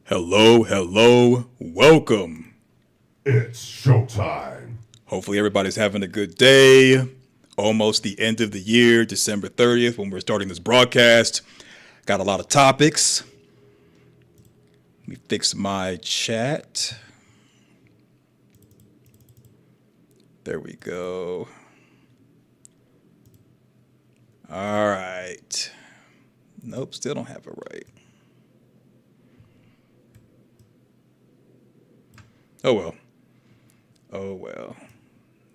Hello, hello, welcome. It's showtime. Hopefully everybody's having a good day. Almost the end of the year, December 30th, when we're starting this broadcast. Got a lot of topics. Let me fix my chat. There we go. All right. Nope, still don't have it right. Oh well. Oh well.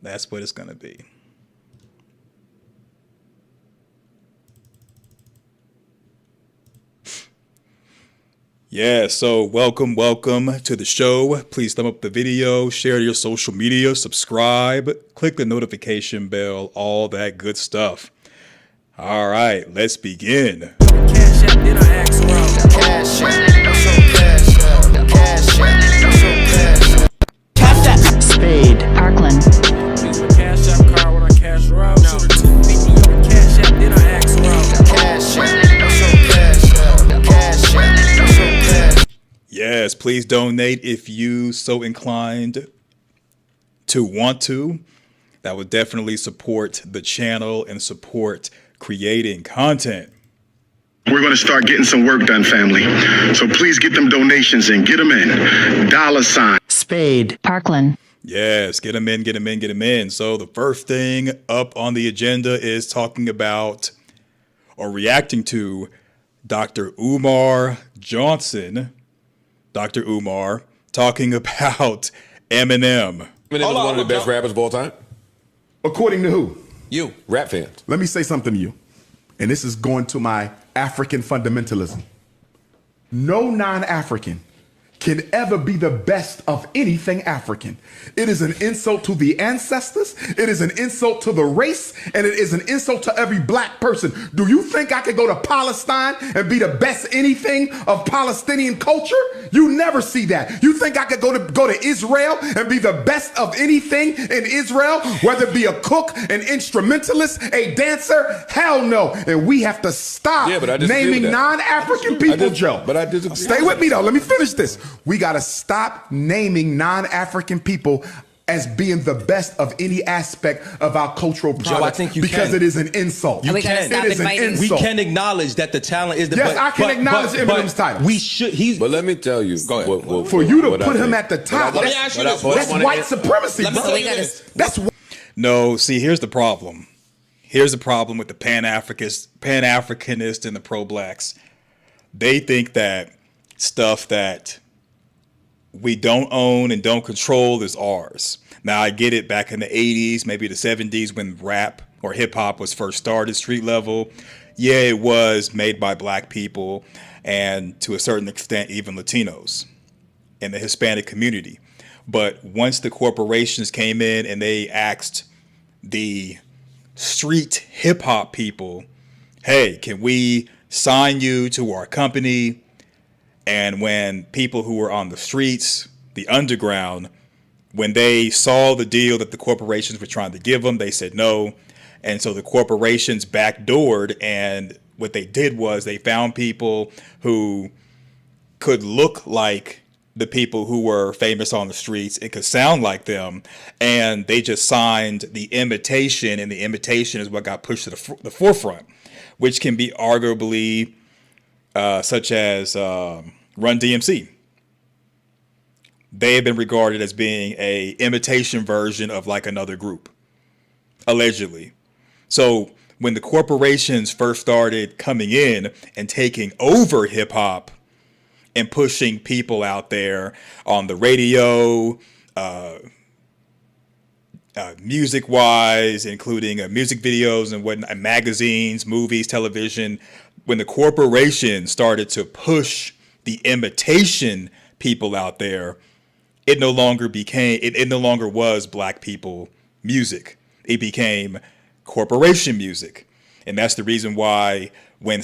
That's what it's going to be. Yeah, so welcome to the show. Please thumb up the video, share to your social media, subscribe, click the notification bell, all that good stuff. All right, let's begin. Spade, Parkland. Yes, please donate if you so inclined to want to. That would definitely support the channel and support creating content. We're going to start getting some work done, family. So please get them donations in. Get them in. $. Spade, Parkland. Yes, get them in. So the first thing up on the agenda is talking about or reacting to Dr. Umar Johnson. Dr. Umar talking about Eminem. Eminem is one of the best rappers of all time. According to who? You, rap fans. Let me say something to you. And this is going to my African fundamentalism. No non-African can ever be the best of anything African. It is an insult to the ancestors, it is an insult to the race, and it is an insult to every black person. Do you think I could go to Palestine and be the best anything of Palestinian culture? You never see that. You think I could go to Israel and be the best of anything in Israel, whether it be a cook, an instrumentalist, a dancer? Hell no. And we have to stop naming non-African people, Joe. But I disagree. Stay with me though. Let me finish this. We got to stop naming non-African people as being the best of any aspect of our cultural product. Joe, I think you because can. It is an insult. You can. It is an insult. We can acknowledge that the talent is the. Yes, I can acknowledge Eminem's title. We should. But let me tell you. Go ahead. For you to put him at the top, Let me ask you this. that's white supremacy, bro. That's No, see, here's the problem. Here's the problem with the Pan-Africanist and the pro-blacks. They think that stuff that we don't own and don't control is ours. Now, I get it back in the 80s, maybe the 70s when rap or hip hop was first started, street level. Yeah, it was made by black people and to a certain extent, even Latinos and the Hispanic community. But once the corporations came in and they asked the street hip hop people, hey, can we sign you to our company? And when people who were on the streets, the underground, when they saw the deal that the corporations were trying to give them, they said no. And so the corporations backdoored, and what they did was they found people who could look like the people who were famous on the streets. It could sound like them. And they just signed the imitation, and the imitation is what got pushed to the forefront, which can be arguably such as Run DMC. They have been regarded as being a imitation version of like another group, allegedly. So when the corporations first started coming in and taking over hip hop and pushing people out there on the radio, music wise, including music videos and whatnot, magazines, movies, television, when the corporations started to push the imitation people out there, it no longer was black people music. It became corporation music. And that's the reason why when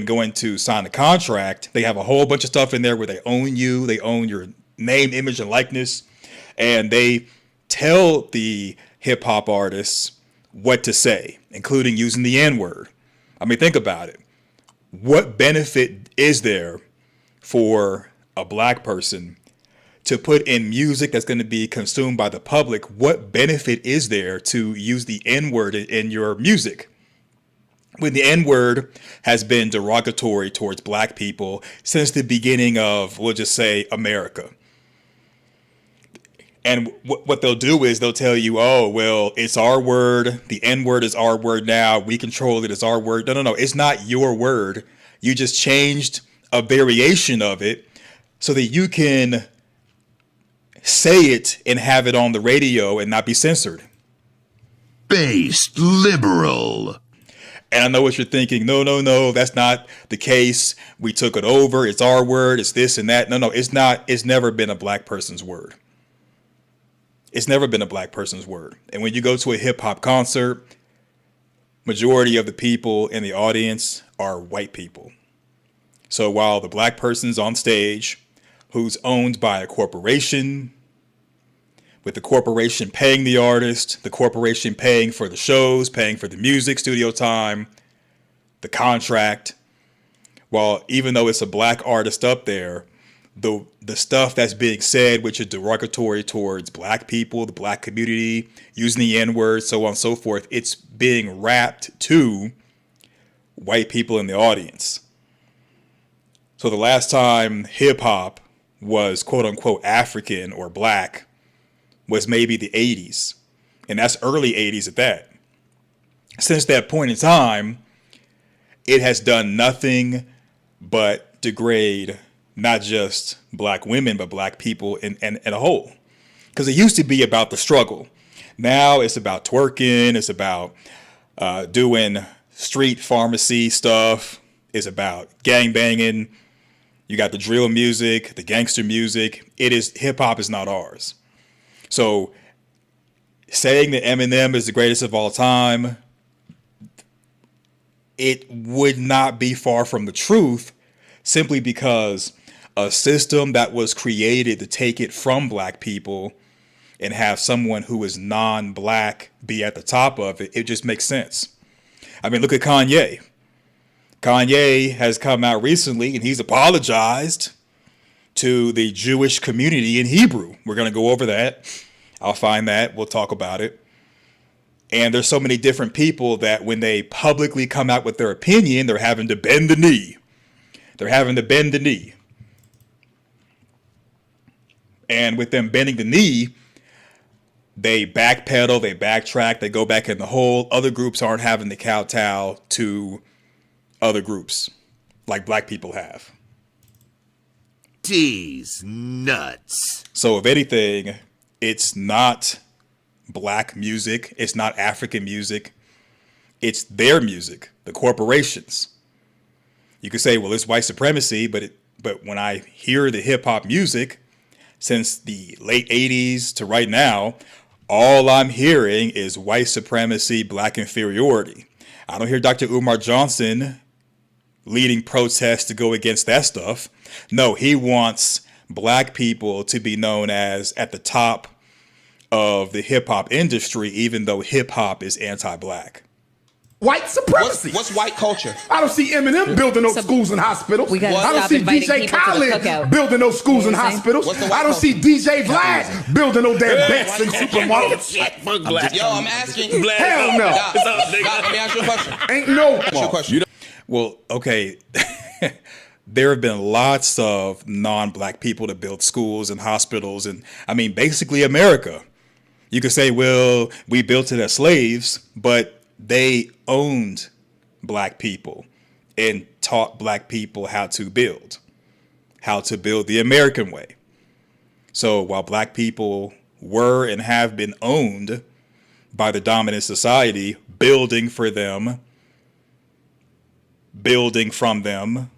going to sign a contract, they have a whole bunch of stuff in there where they own you, they own your name, image, and likeness, and they tell the hip hop artists what to say, including using the N-word. I mean, think about it. What benefit is there for a black person to put in music that's going to be consumed by the public, what benefit is there to use the N-word in your music? When the N-word has been derogatory towards black people since the beginning of, we'll just say, America. And what they'll do is they'll tell you, oh, well, it's our word. The N-word is our word now. We control it. It's our word. No. It's not your word. You just changed a variation of it so that you can say it and have it on the radio and not be censored. Based liberal. And I know what you're thinking. No, that's not the case. We took it over. It's our word. It's this and that. No, it's not. It's never been a black person's word. It's never been a black person's word. And when you go to a hip hop concert, majority of the people in the audience are white people. So while the black person's on stage, who's owned by a corporation, with the corporation paying the artist, the corporation paying for the shows, paying for the music, studio time, the contract. While even though it's a black artist up there, the stuff that's being said, which is derogatory towards black people, the black community, using the N-word, so on and so forth, it's being rapped to white people in the audience. So the last time hip hop was quote unquote African or black was maybe the 80s. And that's early 80s at that. Since that point in time, it has done nothing but degrade not just black women, but black people in a whole. Because it used to be about the struggle. Now it's about twerking. It's about doing street pharmacy stuff. It's about gangbanging. You got the drill music, the gangster music. Hip hop is not ours. So saying that Eminem is the greatest of all time, it would not be far from the truth, simply because a system that was created to take it from black people and have someone who is non-black be at the top of it, it just makes sense. I mean, look at Kanye. Kanye has come out recently and he's apologized to the Jewish community in Hebrew. We're going to go over that. I'll find that. We'll talk about it. And there's so many different people that when they publicly come out with their opinion, they're having to bend the knee. They're having to bend the knee. And with them bending the knee, they backpedal, they backtrack, they go back in the hole. Other groups aren't having to kowtow to other groups like black people have. D's nuts. So if anything, it's not black music. It's not African music. It's their music, the corporations. You could say, well, it's white supremacy, but when I hear the hip hop music since the late 80s to right now, all I'm hearing is white supremacy, black inferiority. I don't hear Dr. Umar Johnson leading protests to go against that stuff. No, he wants black people to be known as at the top of the hip hop industry, even though hip hop is anti-black. White supremacy. What's white culture? I don't see Eminem building those schools and hospitals. We gotta I don't stop see inviting DJ people to the Khaled cookout. building those schools You and know what I'm saying? hospitals. I don't see DJ Vlad building no damn bets and supermarkets. Yo, I'm asking. Hell no. Doc, let me ask you a question. Ain't no. Ask you a question. Well, okay. There have been lots of non-black people to build schools and hospitals. And I mean, basically America. You could say, well, we built it as slaves, but they owned black people and taught black people how to build the American way. So while black people were and have been owned by the dominant society, building for them, building from them,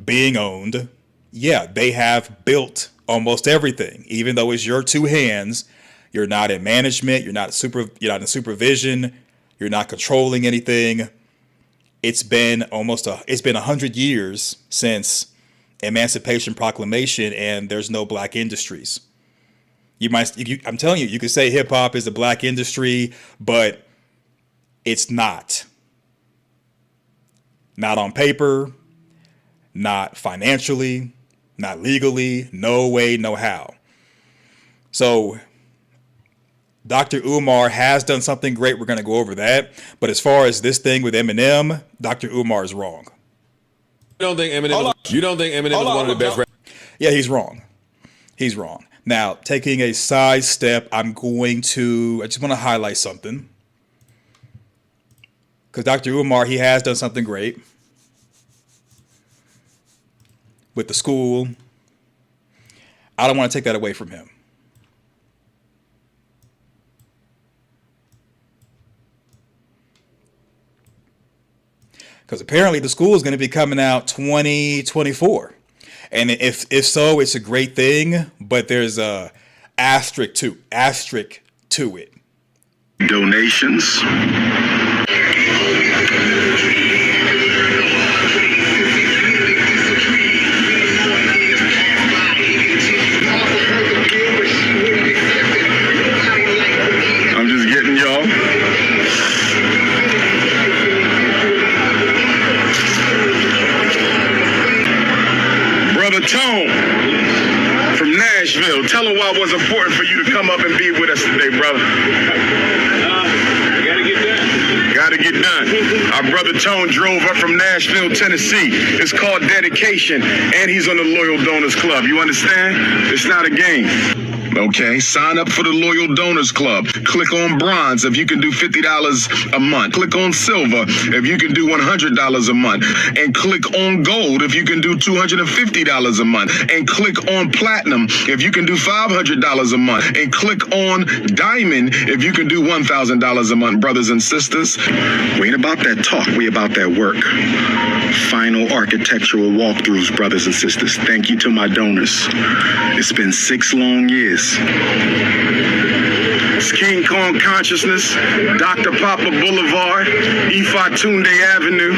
being owned, yeah, they have built almost everything. Even though it's your two hands, you're not in management, you're not in supervision, you're not controlling anything. It's been 100 years since Emancipation Proclamation, and there's no black industries. I'm telling you, you could say hip hop is a black industry, but it's not. Not on paper, not financially, not legally, no way, no how. So Dr. Umar has done something great. We're going to go over that. But as far as this thing with Eminem, Dr. Umar is wrong. You don't think Eminem is one of the best rappers? Yeah, he's wrong. He's wrong. Now, taking a side step, I just want to highlight something. Because Dr. Umar, he has done something great with the school. I don't want to take that away from him. Because apparently the school is going to be coming out 2024. And if so, it's a great thing, but there's a asterisk to it. Donations. I'm just getting y'all. Brother Tone from Nashville, tell him why it was important for you to come up and be with us today, brother. Gotta get done. Our brother Tone drove up from Nashville, Tennessee. It's called dedication, and he's on the Loyal Donors Club. You understand? It's not a game. Okay, sign up for the Loyal Donors Club. Click on bronze if you can do $50 a month. Click on silver if you can do $100 a month. And click on gold if you can do $250 a month. And click on platinum if you can do $500 a month. And click on diamond if you can do $1,000 a month, brothers and sisters. We ain't about that talk, we about that work. Final architectural walkthroughs, brothers and sisters. Thank you to my donors. It's been 6 long years. It's King Kong Consciousness, Dr. Papa Boulevard, Ifatunde Avenue,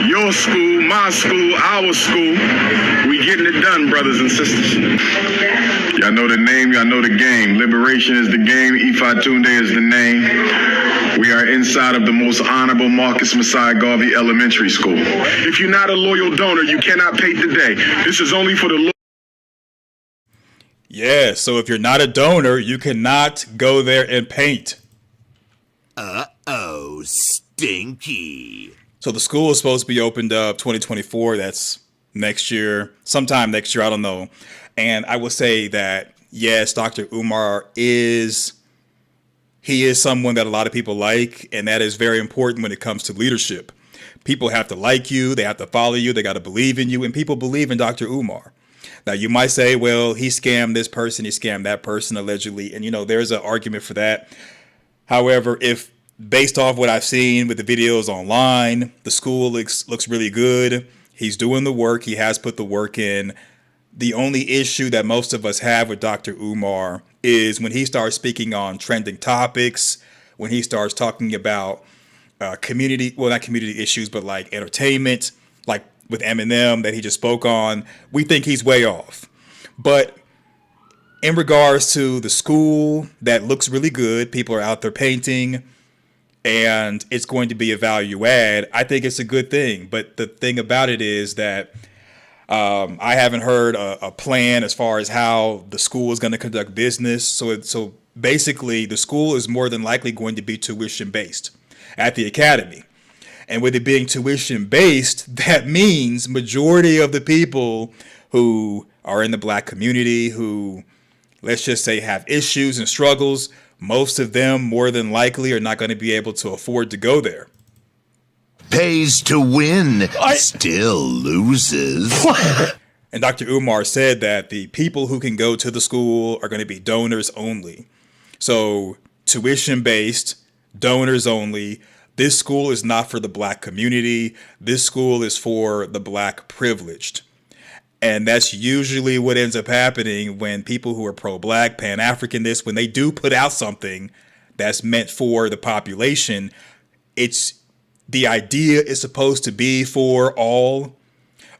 your school, my school, our school. We getting it done, brothers and sisters. Y'all know the name, y'all know the game. Liberation is the game, Ifatunde is the name. We are inside of the most honorable Marcus Messiah Garvey Elementary School. If you're not a loyal donor, you cannot pay today. This is only for the Yeah, so if you're not a donor, you cannot go there and paint. Uh-oh, stinky. So the school is supposed to be opened up 2024. That's next year, sometime next year, I don't know. And I will say that, yes, Dr. Umar is someone that a lot of people like, and that is very important when it comes to leadership. People have to like you, they have to follow you, they got to believe in you, and people believe in Dr. Umar. Now, you might say, well, he scammed this person, he scammed that person, allegedly. And, there's an argument for that. However, if based off what I've seen with the videos online, the school looks really good. He's doing the work. He has put the work in. The only issue that most of us have with Dr. Umar is when he starts speaking on trending topics, when he starts talking about not community issues, but like entertainment, like with Eminem that he just spoke on, we think he's way off. But in regards to the school, that looks really good. People are out there painting, and it's going to be a value add. I think it's a good thing. But the thing about it is that I haven't heard a plan as far as how the school is going to conduct business. So basically, the school is more than likely going to be tuition based at the academy. And with it being tuition based, that means majority of the people who are in the black community, who, let's just say, have issues and struggles, most of them more than likely are not going to be able to afford to go there. Pays to win, still loses. And Dr. Umar said that the people who can go to the school are going to be donors only. So tuition based, donors only. This school is not for the black community. This school is for the black privileged. And that's usually what ends up happening when people who are pro-black, pan-African, when they do put out something that's meant for the population, the idea is supposed to be for all,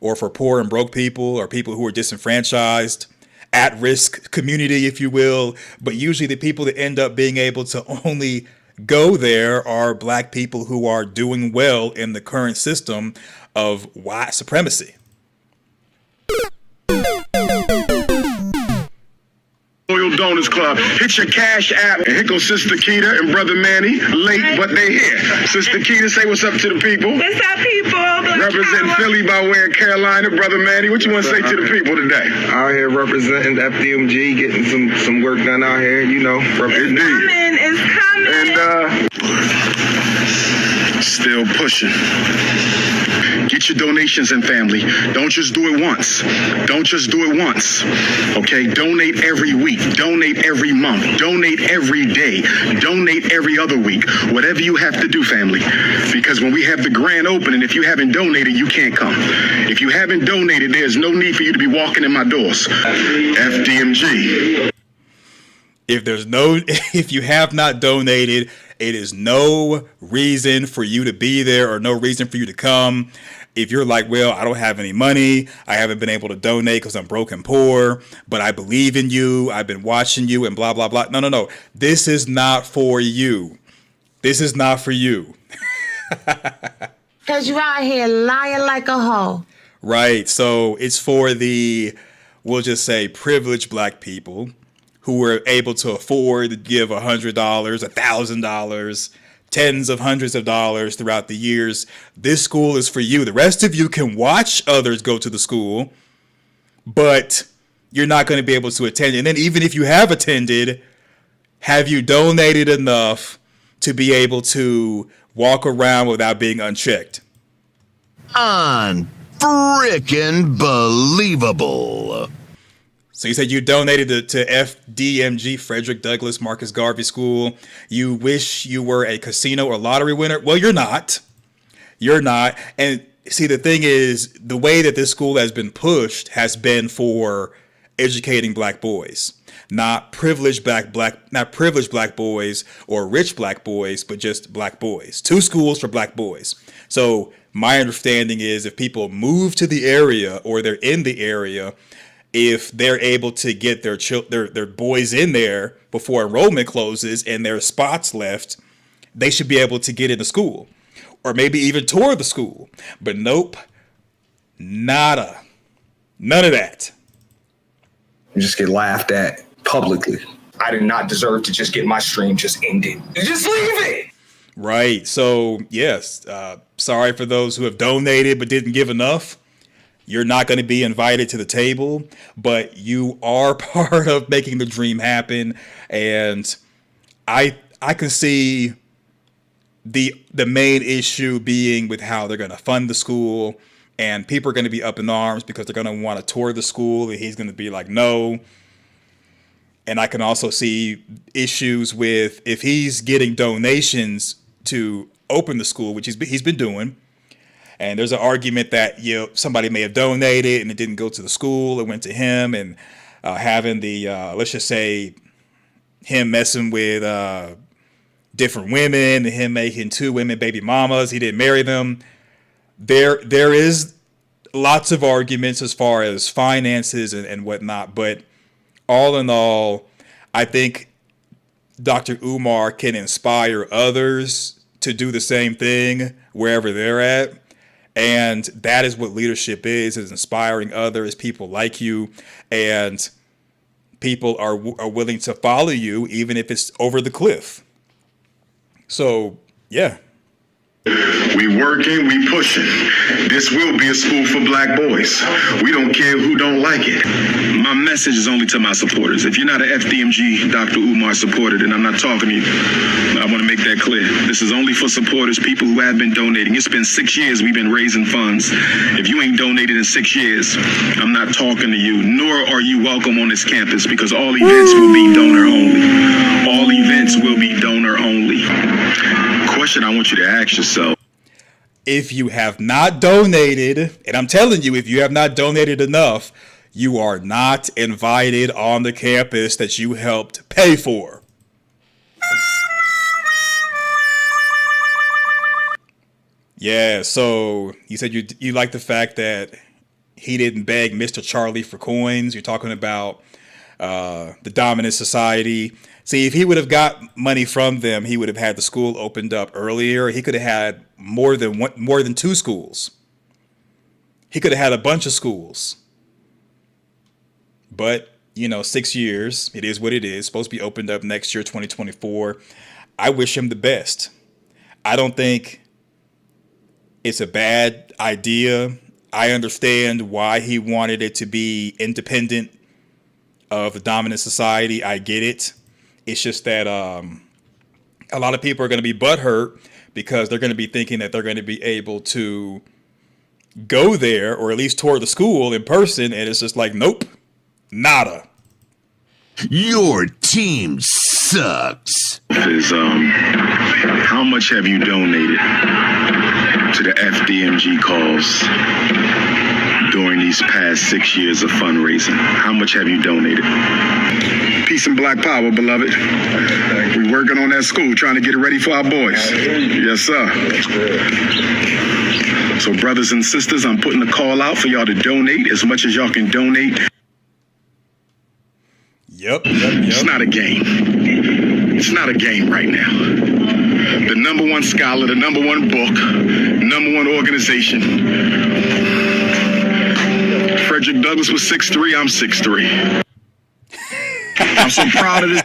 or for poor and broke people, or people who are disenfranchised, at-risk community, if you will. But usually the people that end up being able to only go there are black people who are doing well in the current system of white supremacy. Donors Club. Hit your Cash App. And here goes Sister Keita and Brother Manny. Late, but they here. Sister Keita, say what's up to the people. What's up, people? Representing Philly by way of Carolina. Brother Manny, what you want to say to the people today? Out here representing FDMG, getting some work done out here, you know. It's coming. And still pushing. Get your donations in, family. Don't just do it once. Don't just do it once. Okay? Donate every week. Donate every month. Donate every day. Donate every other week. Whatever you have to do, family. Because when we have the grand opening, if you haven't donated, you can't come. If you haven't donated, there's no need for you to be walking in my doors. FDMG. If you have not donated, it is no reason for you to be there or no reason for you to come. If you're like, well, I don't have any money, I haven't been able to donate because I'm broke and poor, but I believe in you, I've been watching you and blah, blah, blah. No. This is not for you. This is not for you. Because you're out here lying like a hoe. Right. So it's for the, we'll just say, privileged black people who were able to afford to give $100, $1,000, tens of hundreds of dollars throughout the years. This school is for you. The rest of you can watch others go to the school, but you're not going to be able to attend. And then even if you have attended, have you donated enough to be able to walk around without being unchecked? Unfrickin' believable. So you said you donated to FDMG, Frederick Douglass Marcus Garvey School. You wish you were a casino or lottery winner. Well, you're not. You're not. And see, the thing is, the way that this school has been pushed has been for educating black boys, not privileged black boys or rich black boys, but just black boys. 2 schools for black boys. So my understanding is if people move to the area or they're in the area, if they're able to get their boys in there before enrollment closes and there's spots left, they should be able to get into school or maybe even tour the school. But nope, nada, none of that. You just get laughed at publicly. I did not deserve to just get my stream just ended. Just leave it. Right. So yes, sorry for those who have donated but didn't give enough. You're not going to be invited to the table, but you are part of making the dream happen. And I can see the main issue being with how they're going to fund the school, and people are going to be up in arms because they're going to want to tour the school, and he's going to be like, no. And I can also see issues with if he's getting donations to open the school, which he's been doing. And there's an argument that somebody may have donated and it didn't go to the school. It went to him, and having the let's just say him messing with different women, and him making 2 women baby mamas. He didn't marry them. There is lots of arguments as far as finances and whatnot. But all in all, I think Dr. Umar can inspire others to do the same thing wherever they're at. And that is what leadership is inspiring others, people like you, and people are willing to follow you, even if it's over the cliff. So, yeah. We working, we pushing. This will be a school for black boys. We don't care who don't like it. My message is only to my supporters. If you're not an FDMG Dr. Umar supporter, then I'm not talking to you. I want to make that clear. This is only for supporters, people who have been donating. It's been 6 years we've been raising funds. If you ain't donated in 6 years, I'm not talking to you, nor are you welcome on this campus, because all events will be donor only. All events will be donor only. Question I want you to ask yourself. If you have not donated, and I'm telling you, if you have not donated enough, you are not invited on the campus that you helped pay for. Yeah, so you said you like the fact that he didn't beg Mr. Charlie for coins. You're talking about the dominant society. See, if he would have got money from them, he would have had the school opened up earlier. He could have had more than 2 schools. He could have had a bunch of schools. But 6 years. It is what it is. Supposed to be opened up next year, 2024. I wish him the best. I don't think it's a bad idea. I understand why he wanted it to be independent of the dominant society. I get it. It's just that a lot of people are going to be butthurt because they're going to be thinking that they're going to be able to go there or at least tour the school in person. And it's just like, nope, nada. Your team sucks. Is how much have you donated to the FDMG cause during these past 6 years of fundraising? How much have you donated? Peace and black power, beloved. We're working on that school, trying to get it ready for our boys. Yes, sir. So brothers and sisters, I'm putting a call out for y'all to donate as much as y'all can donate. Yep. It's not a game. It's not a game right now. The number one scholar, the number one book, number one organization. Frederick Douglass was 6'3", I'm 6'3". I'm so proud of this.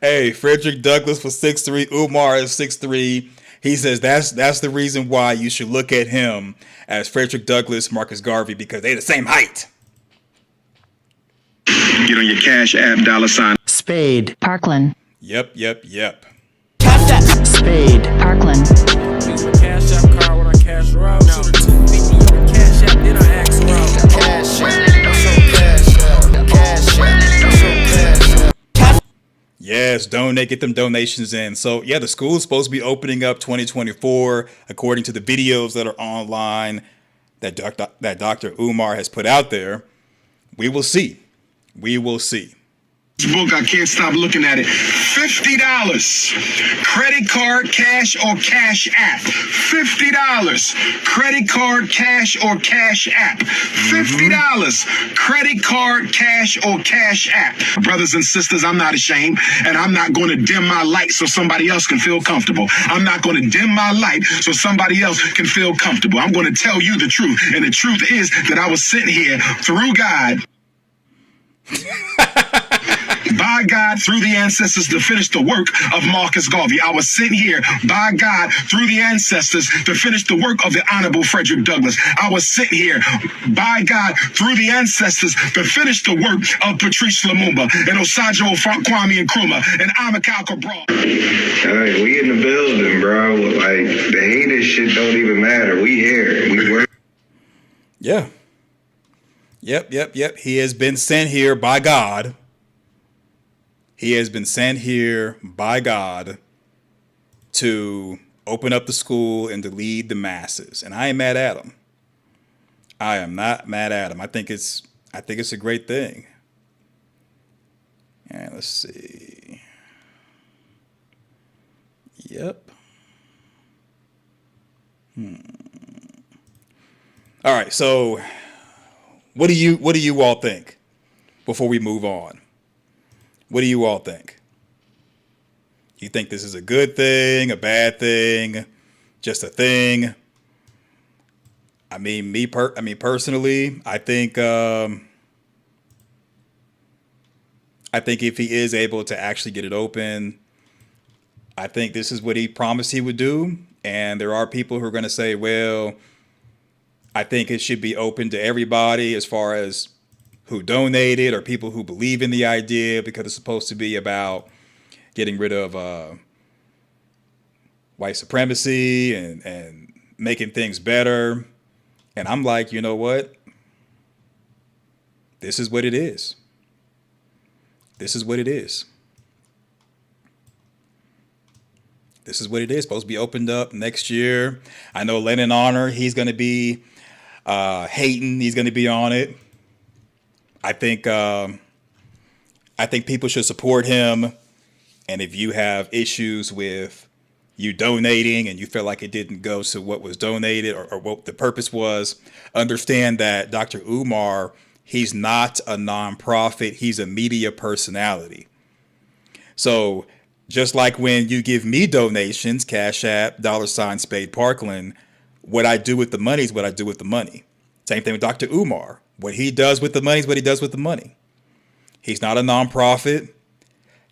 Hey, Frederick Douglass was 6'3", Umar is 6'3". He says that's the reason why you should look at him as Frederick Douglass, Marcus Garvey, because they're the same height. Get on your Cash App, $ Spade. Parkland. Yep. Tap that. Spade. Parkland. Use my Cash App card when I cash her out. No. So the 250 on the Cash App, then I ask her out. Cash App. That's your Cash App. Cash App. That's your Cash App. Yes, donate, get them donations in. So yeah, the school is supposed to be opening up 2024, according to the videos that are online that Dr. Umar has put out there. We will see. This book, I can't stop looking at it. $50. Credit card, cash, or cash app. $50. Credit card, cash, or cash app. $50. Credit card, cash, or cash app. Brothers and sisters, I'm not ashamed, and I'm not going to dim my light so somebody else can feel comfortable. I'm not going to dim my light so somebody else can feel comfortable. I'm going to tell you the truth, and the truth is that I was sitting here through God. By God, through the ancestors, to finish the work of Marcus Garvey. I was sitting here, by God, through the ancestors, to finish the work of the Honorable Frederick Douglass. I was sitting here, by God, through the ancestors, to finish the work of Patrice Lumumba and Osajo Kwame Nkrumah and Amilcar Cabral. Hey, we in the building, bro. Like, the haters shit don't even matter. We here. We work. Yeah. Yep. He has been sent here by God. He has been sent here by God to open up the school and to lead the masses. And I ain't mad at him. I am not mad at him. I think it's a great thing. And let's see. Yep. All right, so what do you all think before we move on? What do you all think? You think this is a good thing, a bad thing, just a thing? I mean, personally, I think if he is able to actually get it open, I think this is what he promised he would do. And there are people who are going to say, well, I think it should be open to everybody as far as who donated or people who believe in the idea, because it's supposed to be about getting rid of white supremacy and making things better. And I'm like, you know what? This is what it is. This is what it is. This is what it is. Supposed to be opened up next year. I know Lennon Honor, he's going to be hating. He's going to be on it. I think people should support him. And if you have issues with you donating and you feel like it didn't go to what was donated or what the purpose was, understand that Dr. Umar, he's not a nonprofit. He's a media personality. So just like when you give me donations, Cash App, $ Spade Parkland, what I do with the money is what I do with the money. Same thing with Dr. Umar. What he does with the money is what he does with the money. He's not a nonprofit.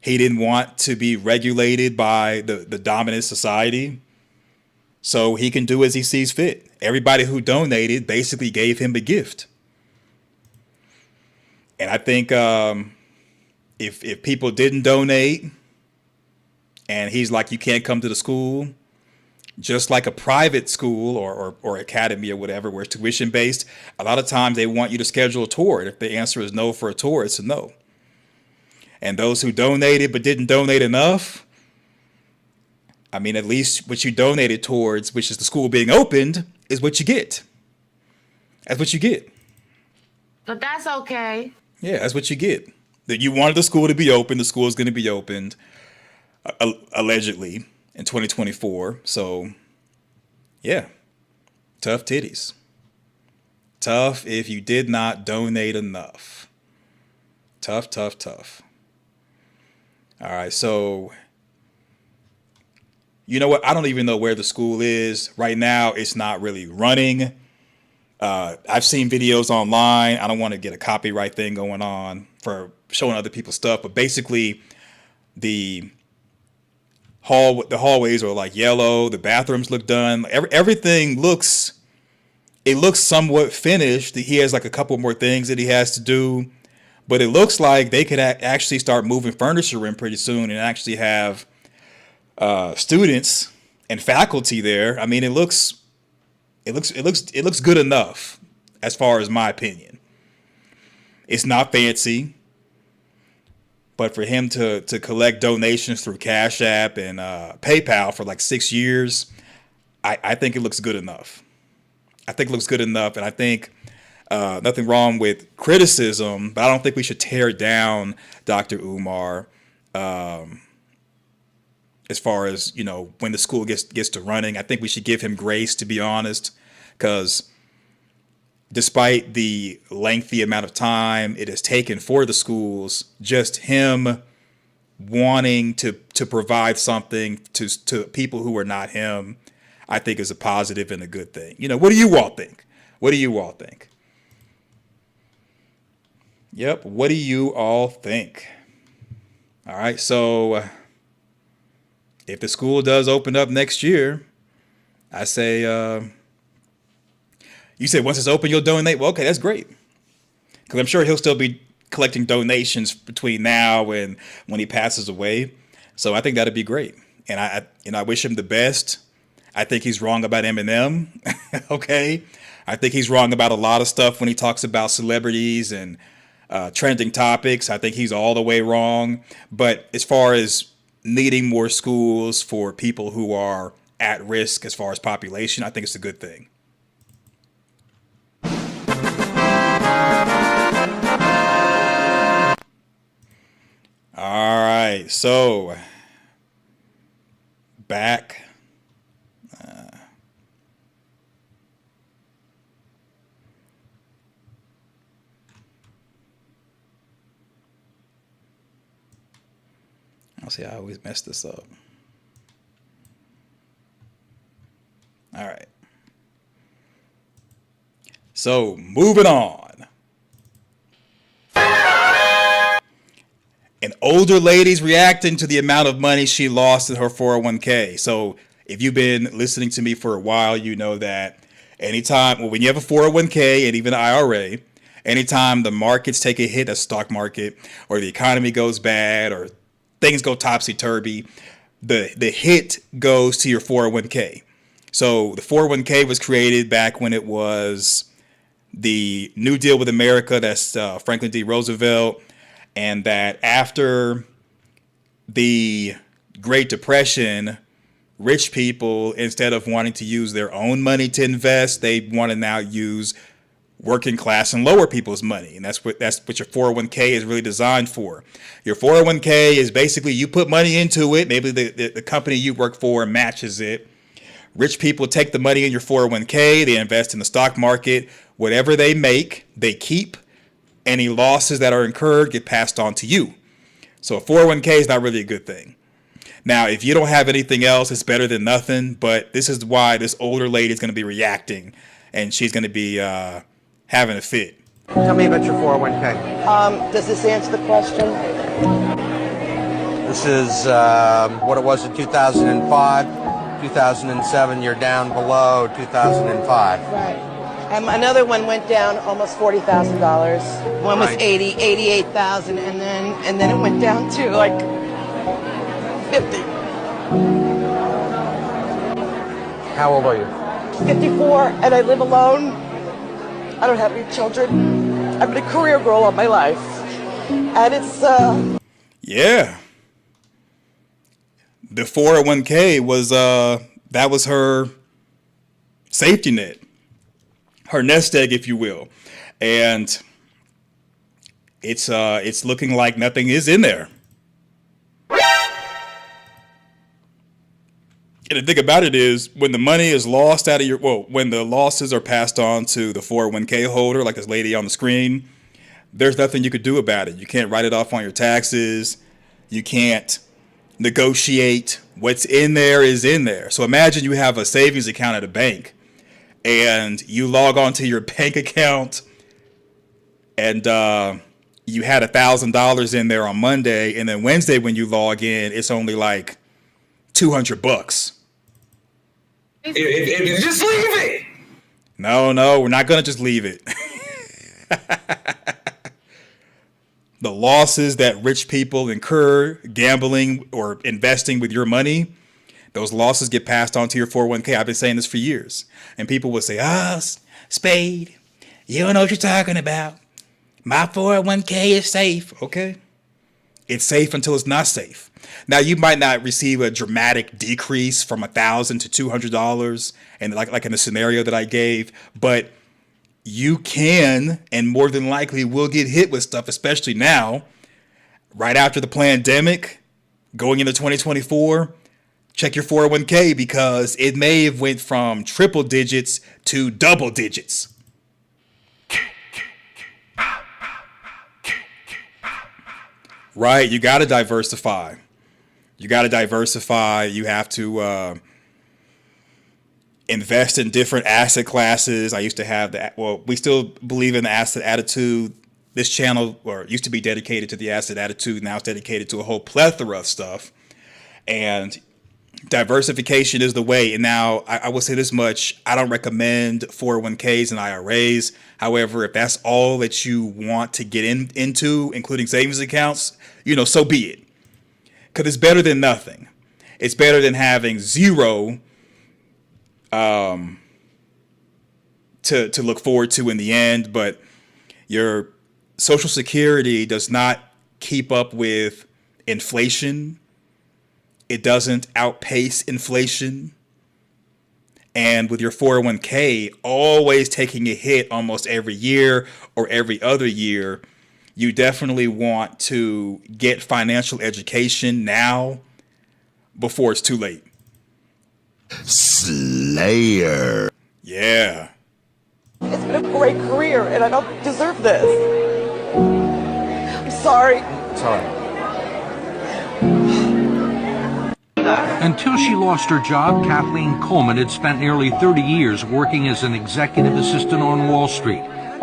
He didn't want to be regulated by the dominant society. So he can do as he sees fit. Everybody who donated basically gave him a gift. And I think if people didn't donate and he's like, you can't come to the school, just like a private school or academy or whatever, where it's tuition based, a lot of times they want you to schedule a tour. If the answer is no for a tour, it's a no. And those who donated but didn't donate enough, I mean, at least what you donated towards, which is the school being opened, is what you get. That's what you get. But that's okay. Yeah, that's what you get. That you wanted the school to be open. The school is going to be opened, allegedly, in 2024. So, yeah, tough titties. Tough if you did not donate enough. Tough, tough, tough. All right, so you know what? I don't even know where the school is. Right now, it's not really running. I've seen videos online. I don't want to get a copyright thing going on for showing other people's stuff, but basically the hallways are like yellow. The bathrooms look done. Everything looks somewhat finished. He has like a couple more things that he has to do, but it looks like they could actually start moving furniture in pretty soon and actually have students and faculty there. I mean, it looks good enough, as far as my opinion. It's not fancy, but for him to collect donations through Cash App and PayPal for like 6 years, I think it looks good enough. I think it looks good enough, and I think nothing wrong with criticism, but I don't think we should tear down Dr. Umar. As far as, you know, when the school gets to running, I think we should give him grace, to be honest, because despite the lengthy amount of time it has taken for the schools, just him wanting to provide something to people who are not him, I think is a positive and a good thing. You know, what do you all think? What do you all think? Yep, what do you all think? All right, so if the school does open up next year, I say, you said once it's open, you'll donate. Well, okay, that's great. Because I'm sure he'll still be collecting donations between now and when he passes away. So I think that'd be great. And I wish him the best. I think he's wrong about Eminem. Okay. I think he's wrong about a lot of stuff when he talks about celebrities and trending topics. I think he's all the way wrong. But as far as needing more schools for people who are at risk as far as population, I think it's a good thing. All right, so back. I'll see, I always mess this up. All right. So moving on. An older lady's reacting to the amount of money she lost in her 401k. So if you've been listening to me for a while, you know that when you have a 401k and even an IRA, anytime the markets take a hit, a stock market, or the economy goes bad, or things go topsy-turvy, the hit goes to your 401k. So the 401k was created back when it was the New Deal with America, that's Franklin D. Roosevelt, and that after the Great Depression, rich people, instead of wanting to use their own money to invest, they want to now use working class and lower people's money. And that's what your 401k is really designed for. Your 401k is basically you put money into it. Maybe the company you work for matches it. Rich people take the money in your 401k. They invest in the stock market. Whatever they make, they keep. Any losses that are incurred get passed on to you. So a 401k is not really a good thing. Now, if you don't have anything else, it's better than nothing. But this is why this older lady is going to be reacting, and she's going to be having a fit Tell me about your 401k. Does this answer the question? This is what it was in 2005, 2007. You're down below 2005. Right. Another one went down almost $40,000. One was 88,000, and then it went down to like 50. How old are you? 54, and I live alone. I don't have any children. I've been a career girl all my life, and it's Yeah. The 401k was that was her safety net, her nest egg, if you will, and it's looking like nothing is in there. And the thing about it is, when the money is lost out of when the losses are passed on to the 401k holder, like this lady on the screen, there's nothing you could do about it. You can't write it off on your taxes. You can't negotiate. What's in there is in there. So imagine you have a savings account at a bank and you log on to your bank account and you had $1,000 in there on Monday, and then Wednesday when you log in, it's only like $200. Just leave it. No, we're not going to just leave it. The losses that rich people incur gambling or investing with your money, those losses get passed on to your 401k. I've been saying this for years. And people will say, Spade, you don't know what you're talking about. My 401k is safe. Okay. It's safe until it's not safe. Now, you might not receive a dramatic decrease from $1,000 to $200, and like in the scenario that I gave, but you can and more than likely will get hit with stuff, especially now, right after the pandemic, going into 2024. Check your 401k because it may have went from triple digits to double digits. Right, you got to diversify. You have to invest in different asset classes. I used to have that. Well, we still believe in the asset attitude. This channel, or used to be dedicated to the asset attitude. Now it's dedicated to a whole plethora of stuff. And diversification is the way. And now I will say this much. I don't recommend 401ks and IRAs. However, if that's all that you want to get into, including savings accounts, so be it. Because it's better than nothing. It's better than having zero to look forward to in the end. But your Social Security does not keep up with inflation. It doesn't outpace inflation. And with your 401k always taking a hit almost every year or every other year, you definitely want to get financial education now before it's too late. Slayer. Yeah. It's been a great career, and I don't deserve this. I'm sorry. It's all right. Until she lost her job, Kathleen Coleman had spent nearly 30 years working as an executive assistant on Wall Street.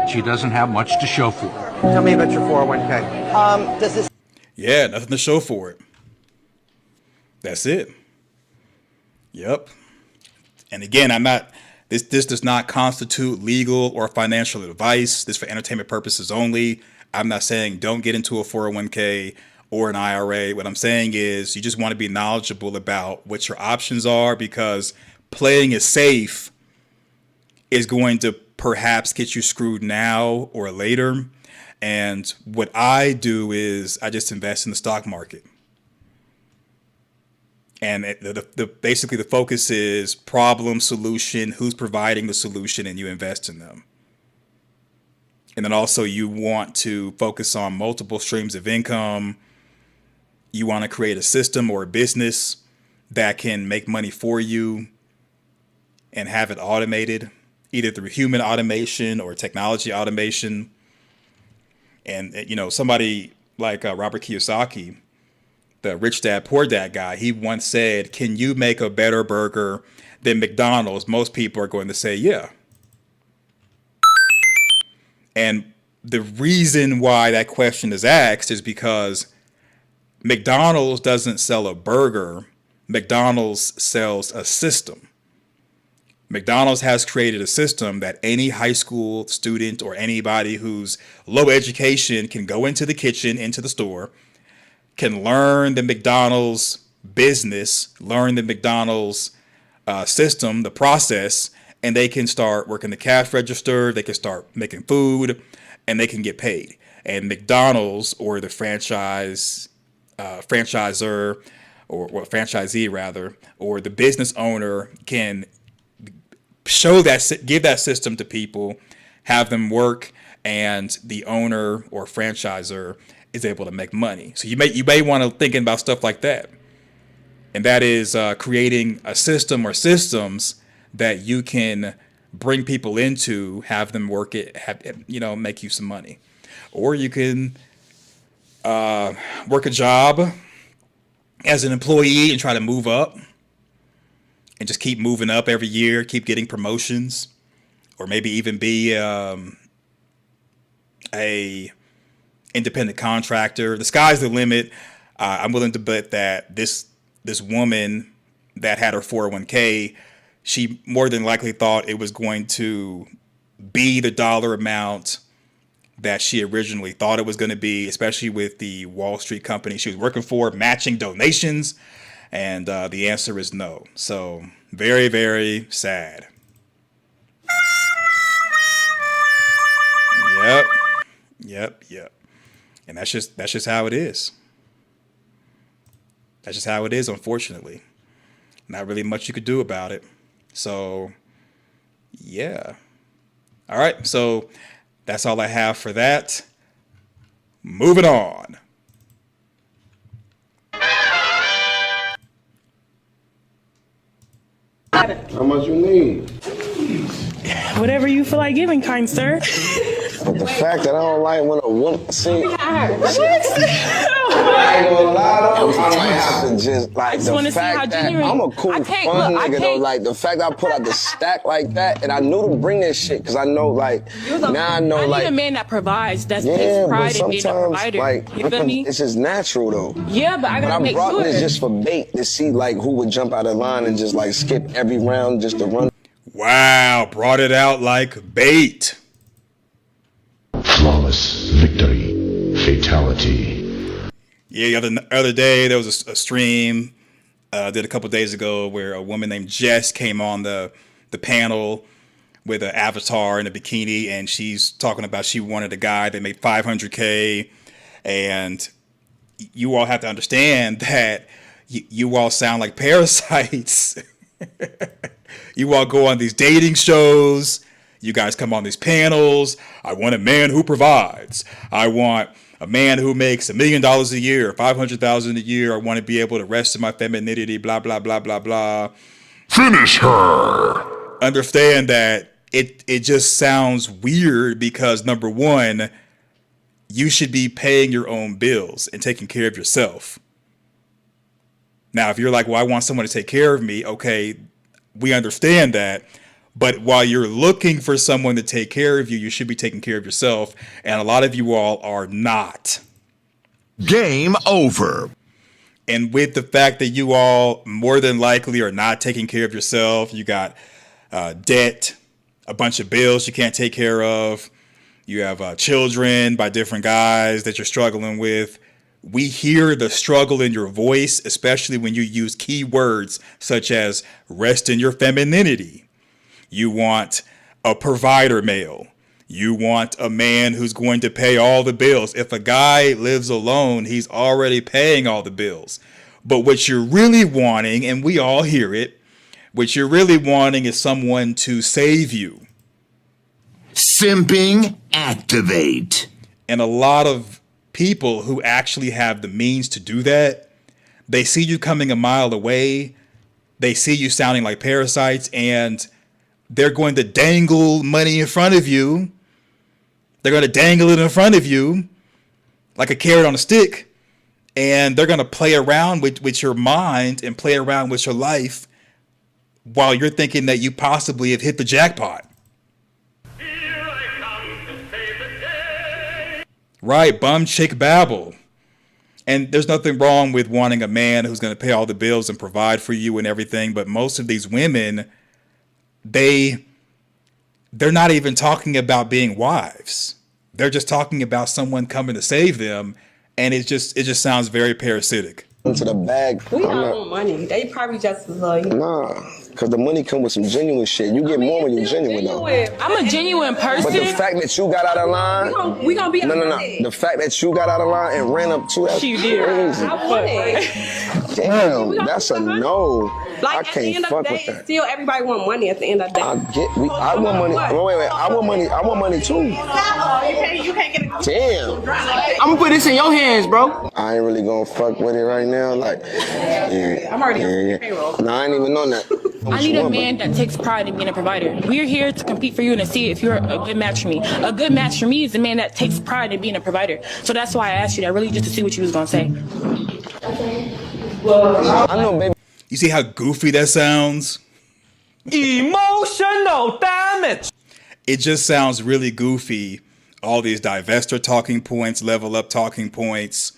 She doesn't have much to show for it. Tell me about your 401k. Does this... Yeah, nothing to show for it. That's it. Yep. And again, this does not constitute legal or financial advice. This is for entertainment purposes only. I'm not saying don't get into a 401k or an IRA. What I'm saying is you just want to be knowledgeable about what your options are, because playing it safe is going to perhaps get you screwed now or later. And what I do is I just invest in the stock market. And basically the focus is problem, solution, who's providing the solution, and you invest in them. And then also you want to focus on multiple streams of income. You want to create a system or a business that can make money for you and have it automated, either through human automation or technology automation. And, somebody like Robert Kiyosaki, the Rich Dad, Poor Dad guy, he once said, can you make a better burger than McDonald's? Most people are going to say, yeah. And the reason why that question is asked is because McDonald's doesn't sell a burger. McDonald's sells a system. McDonald's has created a system that any high school student or anybody who's low education can go into the kitchen, into the store, can learn the McDonald's business, learn the McDonald's system, the process, and they can start working the cash register, they can start making food, and they can get paid. And McDonald's, or the franchisor, or franchisee rather, or the business owner can give that system to people, have them work, and the owner or franchisor is able to make money. So you may want to think about stuff like that. And that is creating a system or systems that you can bring people into, have them work it, make you some money. Or you can work a job as an employee and try to move up and just keep moving up every year, keep getting promotions, or maybe even be a independent contractor. The sky's the limit. I'm willing to bet that this woman that had her 401k, she more than likely thought it was going to be the dollar amount that she originally thought it was going to be, especially with the Wall Street company she was working for matching donations. And the answer is no. So very, very sad. Yep. And that's just how it is. That's just how it is, unfortunately. Not really much you could do about it. So, yeah. All right, so that's all I have for that. Moving on. How much you need? Whatever you feel like giving, kind sir. But the fact that I don't like when a woman see. I ain't gonna lie though, I might have to just like the fact that I'm a cool fun nigga though. Like the fact that I put out the stack like that, and I knew to bring this shit because I know like now I know like I need a man that provides. That takes pride in being a provider. Like, you feel me? It's just natural though. Yeah, but I gotta make sure. I brought this just for bait to see like who would jump out of line and just like skip every round just to run. Wow, brought it out like bait. Flawless victory. Fatality. Yeah, the other day there was a stream did a couple days ago where a woman named Jess came on the panel with an avatar in a bikini, and she's talking about she wanted a guy that made $500K, and you all have to understand that you all sound like parasites. You all go on these dating shows. You guys come on these panels. I want a man who provides. I want a man who makes $1 million a year, $500,000 a year. I want to be able to rest in my femininity, blah, blah, blah, blah, blah. Finish her. Understand that it just sounds weird because, number one, you should be paying your own bills and taking care of yourself. Now, if you're like, well, I want someone to take care of me, okay, we understand that. But while you're looking for someone to take care of you, you should be taking care of yourself. And a lot of you all are not. Game over. And with the fact that you all more than likely are not taking care of yourself, you got debt, a bunch of bills you can't take care of. You have children by different guys that you're struggling with. We hear the struggle in your voice, especially when you use key words such as rest in your femininity. You want a provider male. You want a man who's going to pay all the bills. If a guy lives alone, he's already paying all the bills. But what you're really wanting, and we all hear it, what you're really wanting is someone to save you. Simping activate. And a lot of people who actually have the means to do that, they see you coming a mile away. They see you sounding like parasites, and they're going to dangle money in front of you. They're going to dangle it in front of you like a carrot on a stick. And they're going to play around with your mind and play around with your life while you're thinking that you possibly have hit the jackpot. Right, bum chick babble. And there's nothing wrong with wanting a man who's going to pay all the bills and provide for you and everything, but most of these women, they're not even talking about being wives. They're just talking about someone coming to save them, and it just sounds very parasitic. Into the bag. We all want money. They probably just was like, nah, because the money come with some genuine shit. You get more when you're genuine, though. I'm a genuine person. But the fact that you got out of line, we gonna be no. The fact that you got out of line and ran up to that, she did. Crazy. I want it. Damn, that's a no. Like I at the can't end of fuck the with day, that. still everybody want money at the end of the day. I want money. Wait. I want money. I want money too. You can't get it. Damn. I'm gonna put this in your hands, bro. I ain't really gonna fuck with it right now. Like, yeah. I'm already on payroll. No, I ain't even on that. I need a man that takes pride in being a provider. We're here to compete for you and to see if you're a good match for me. A good match for me is a man that takes pride in being a provider. So that's why I asked you that, really just to see what you was gonna say. Well, I know, baby. You see how goofy that sounds? Emotional damage. It just sounds really goofy. All these divestor talking points, level up talking points.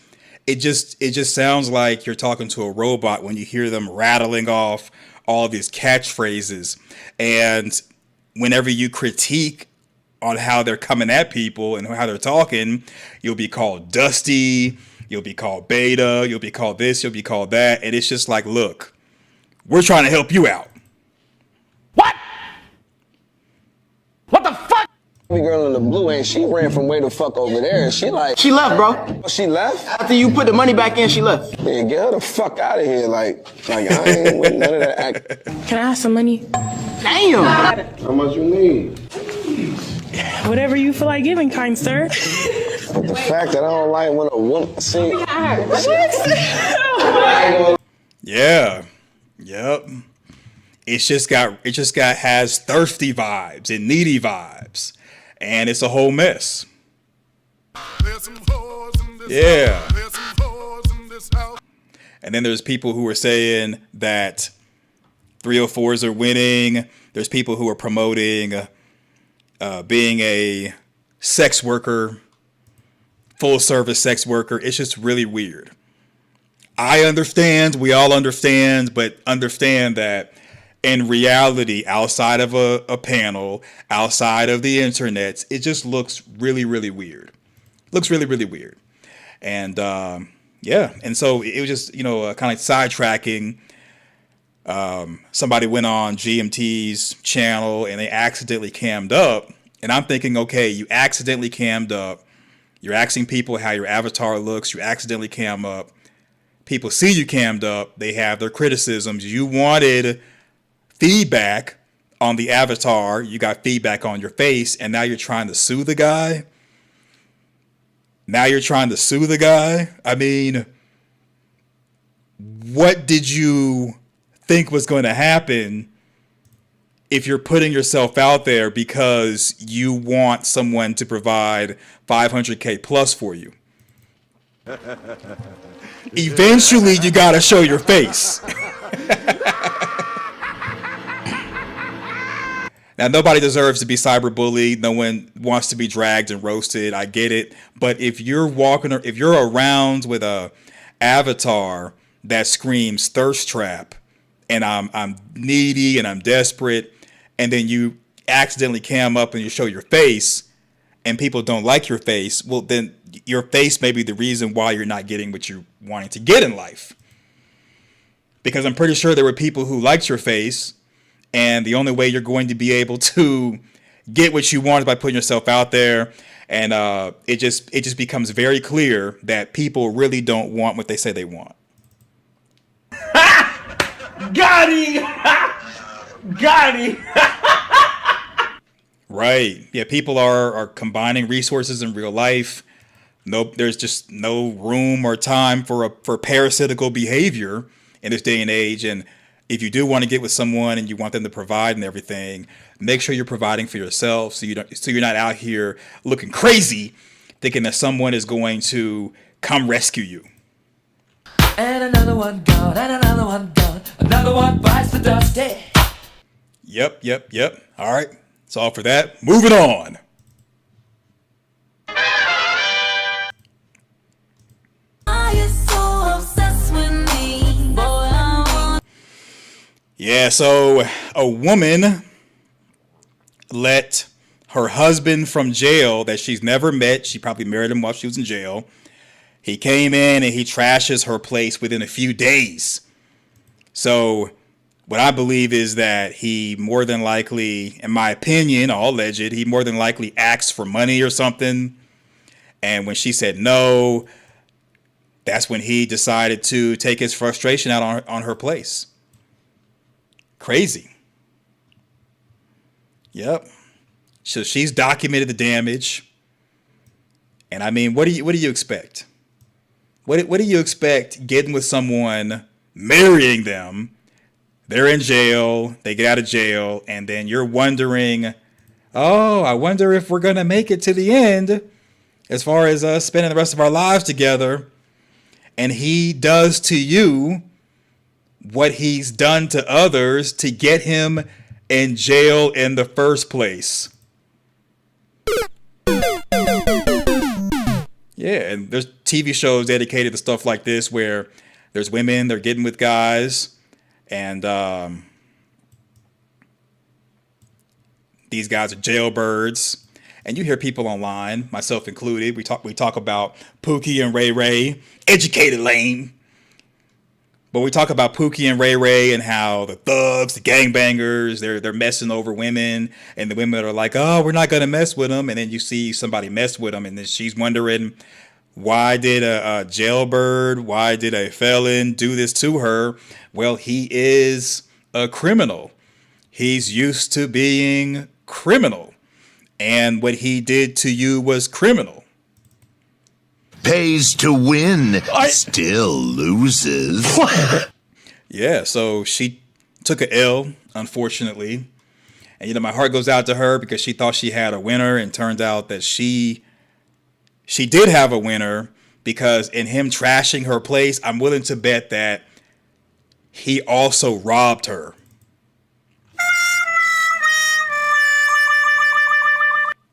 It just sounds like you're talking to a robot when you hear them rattling off all these catchphrases. And whenever you critique on how they're coming at people and how they're talking, you'll be called dusty, you'll be called beta, you'll be called this, you'll be called that. And it's just like, look, we're trying to help you out. What the fuck? The girl in the blue, and she ran from way the fuck over there, and she like... She left, bro. She left? After you put the money back in, she left. Man, get her the fuck out of here. Like I ain't with none of that act. Can I have some money? Damn. How much you need? Whatever you feel like giving, kind sir. The fact that I don't like when a woman... See? Yeah. Yep. It just has thirsty vibes and needy vibes, and it's a whole mess. Yeah. And then there's people who are saying that 304s are winning. There's people who are promoting being a sex worker, full service sex worker. It's just really weird. I understand, we all understand, but understand that in reality, outside of a panel, outside of the internet, it just looks really, really weird. Looks really, really weird. And yeah, and so it was just, kind of like sidetracking. Somebody went on GMT's channel and they accidentally cammed up. And I'm thinking, okay, you accidentally cammed up. You're asking people how your avatar looks. You accidentally cam up. People see you cammed up. They have their criticisms. You wanted feedback on the avatar. You got feedback on your face. And now you're trying to sue the guy. I mean, what did you think was going to happen if you're putting yourself out there because you want someone to provide $500K plus for you? Eventually, you got to show your face. Now, nobody deserves to be cyberbullied. No one wants to be dragged and roasted. I get it. But if you're around with a avatar that screams thirst trap, and I'm needy and I'm desperate, and then you accidentally cam up and you show your face, and people don't like your face, well, then your face may be the reason why you're not getting what you're wanting to get in life. Because I'm pretty sure there were people who liked your face, and the only way you're going to be able to get what you want is by putting yourself out there. And it just becomes very clear that people really don't want what they say they want. Got him! Got him! Right. Yeah, people are combining resources in real life. Nope, there's just no room or time for parasitical behavior in this day and age. And if you do want to get with someone and you want them to provide and everything, make sure you're providing for yourself so you're not out here looking crazy thinking that someone is going to come rescue you. And another one gone, and another one gone. Another one bites the dust. Hey. Yep. All right. That's all for that. Moving on. Yeah, so a woman let her husband from jail that she's never met, she probably married him while she was in jail. He came in and he trashes her place within a few days. So what I believe is that he more than likely, in my opinion, all alleged, he more than likely asked for money or something. And when she said no, that's when he decided to take his frustration out on her place. Crazy. Yep. So she's documented the damage. And I mean, what do you expect? What do you expect getting with someone, marrying them, they're in jail, they get out of jail, and then you're wondering, oh, I wonder if we're going to make it to the end as far as spending the rest of our lives together. And he does to you what he's done to others to get him in jail in the first place. Yeah, and there's TV shows dedicated to stuff like this where there's women, they're getting with guys, and these guys are jailbirds. And you hear people online, myself included, we talk about Pookie and Ray Ray, educated lame. But we talk about Pookie and Ray Ray and how the thugs, the gangbangers, they're messing over women, and the women are like, oh, we're not gonna mess with them. And then you see somebody mess with them, and then she's wondering, why did a jailbird, why did a felon do this to her? Well, he is a criminal. He's used to being criminal. And what he did to you was criminal. Pays to win, still loses. Yeah, so she took an L, unfortunately. And, you know, my heart goes out to her because she thought she had a winner, and turned out that she did have a winner, because in him trashing her place, I'm willing to bet that he also robbed her.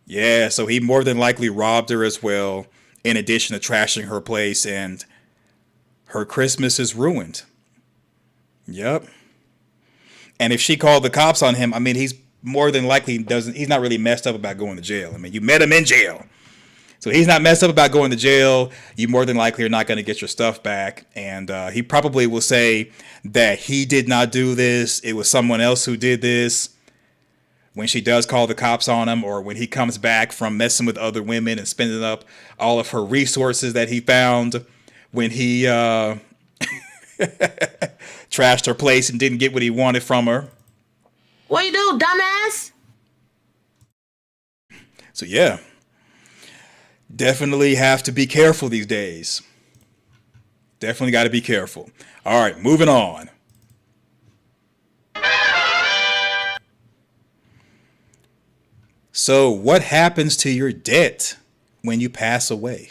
Yeah, so he more than likely robbed her as well, in addition to trashing her place, and her Christmas is ruined. Yep. And if she called the cops on him, I mean, he's more than likely he's not really messed up about going to jail. I mean, you met him in jail. So he's not messed up about going to jail. You more than likely are not going to get your stuff back. And he probably will say that he did not do this. It was someone else who did this. When she does call the cops on him, or when he comes back from messing with other women and spending up all of her resources that he found when he trashed her place and didn't get what he wanted from her. What you do, dumbass? So yeah, definitely have to be careful these days. Definitely got to be careful. All right, moving on. So what happens to your debt when you pass away?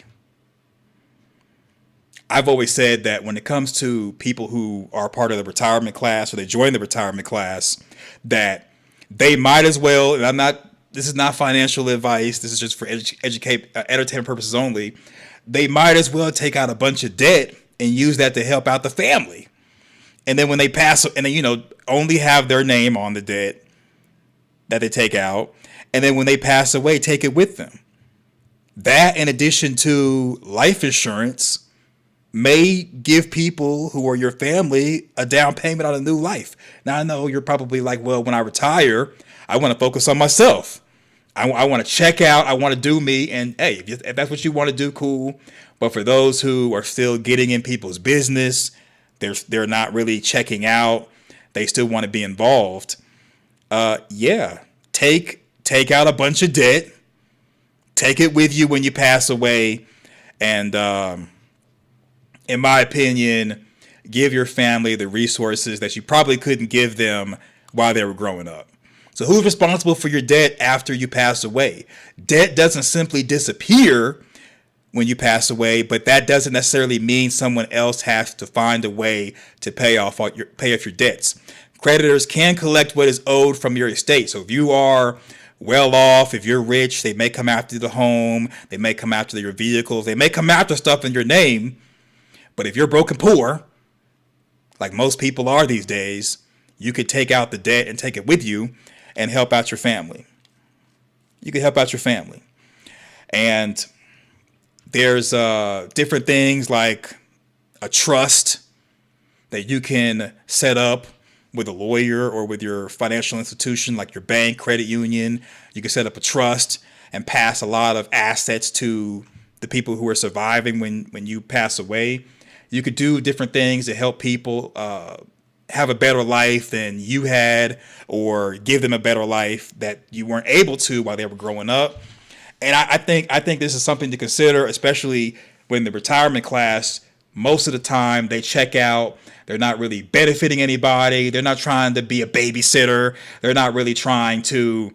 I've always said that when it comes to people who are part of the retirement class, or they join the retirement class, that they might as well, and this is not financial advice, this is just for entertainment purposes only, they might as well take out a bunch of debt and use that to help out the family. And then when they pass, and then, you know, only have their name on the debt that they take out. And then when they pass away, take it with them. That, in addition to life insurance, may give people who are your family a down payment on a new life. Now, I know you're probably like, well, when I retire, I want to focus on myself. I want to check out. I want to do me. And hey, if that's what you want to do, cool. But for those who are still getting in people's business, they're not really checking out, they still want to be involved. Yeah, take out a bunch of debt, take it with you when you pass away, and in my opinion, give your family the resources that you probably couldn't give them while they were growing up. So who's responsible for your debt after you pass away? Debt doesn't simply disappear when you pass away, but that doesn't necessarily mean someone else has to find a way to pay off your debts. Creditors can collect what is owed from your estate. So if you are well off, if you're rich, they may come after the home, they may come after your vehicles, they may come after stuff in your name. But if you're broke and poor, like most people are these days, you could take out the debt and take it with you and help out your family. You could help out your family. And there's different things like a trust that you can set up with a lawyer or with your financial institution, like your bank, credit union. You can set up a trust and pass a lot of assets to the people who are surviving when you pass away. You could do different things to help people have a better life than you had, or give them a better life that you weren't able to while they were growing up. And I think this is something to consider, especially when the retirement class, most of the time they check out. They're not really benefiting anybody. They're not trying to be a babysitter. They're not really trying to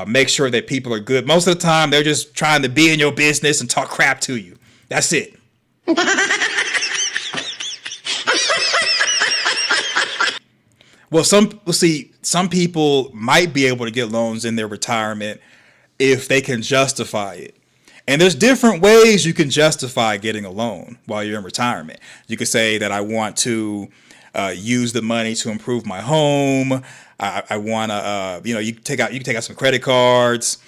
make sure that people are good. Most of the time, they're just trying to be in your business and talk crap to you. That's it. Well, some people might be able to get loans in their retirement if they can justify it. And there's different ways you can justify getting a loan while you're in retirement. You could say that I want to use the money to improve my home. I want to, you can take out some credit cards,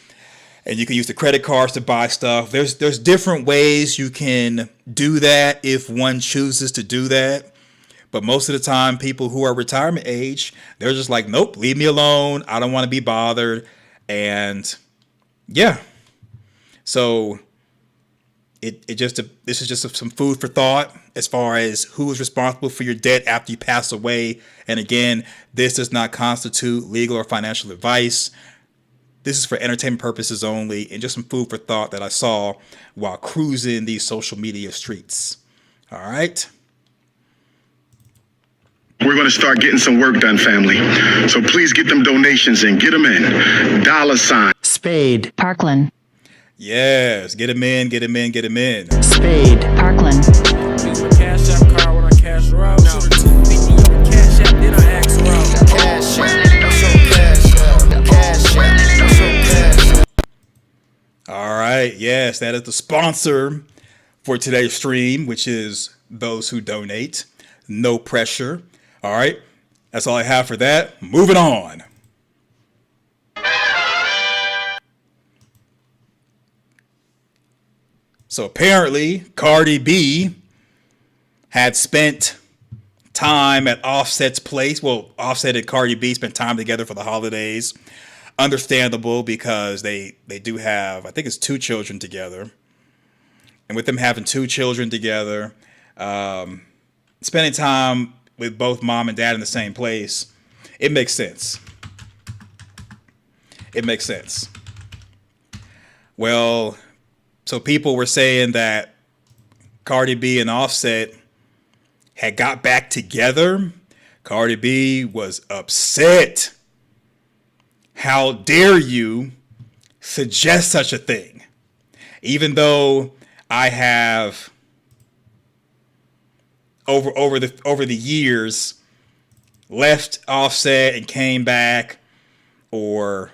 and you can use the credit cards to buy stuff. There's different ways you can do that if one chooses to do that. But most of the time, people who are retirement age, they're just like, nope, leave me alone. I don't want to be bothered. And yeah. So this is just some food for thought as far as who is responsible for your debt after you pass away. And again, this does not constitute legal or financial advice. This is for entertainment purposes only, and just some food for thought that I saw while cruising these social media streets. All right. We're going to start getting some work done, family. So please get them donations in. Get them in. $. Spade. Parkland. Yes, get them in, get them in, get them in. Spade. Parkland. Use my cash app card when I cash her out. Shoot her 250 on the cash app, then I ask her out. Cash app, I show cash app. Cash app, I show cash app. All right, yes, that is the sponsor for today's stream, which is those who donate. No pressure. All right, that's all I have for that. Moving on. So apparently, Cardi B had spent time at Offset's place. Well, Offset and Cardi B spent time together for the holidays. Understandable, because they do have, I think it's 2 children together. And with them having 2 children together, spending time with both mom and dad in the same place, it makes sense. It makes sense. Well, so people were saying that Cardi B and Offset had got back together. Cardi B was upset. How dare you suggest such a thing? Even though I have over the years left Offset and came back, or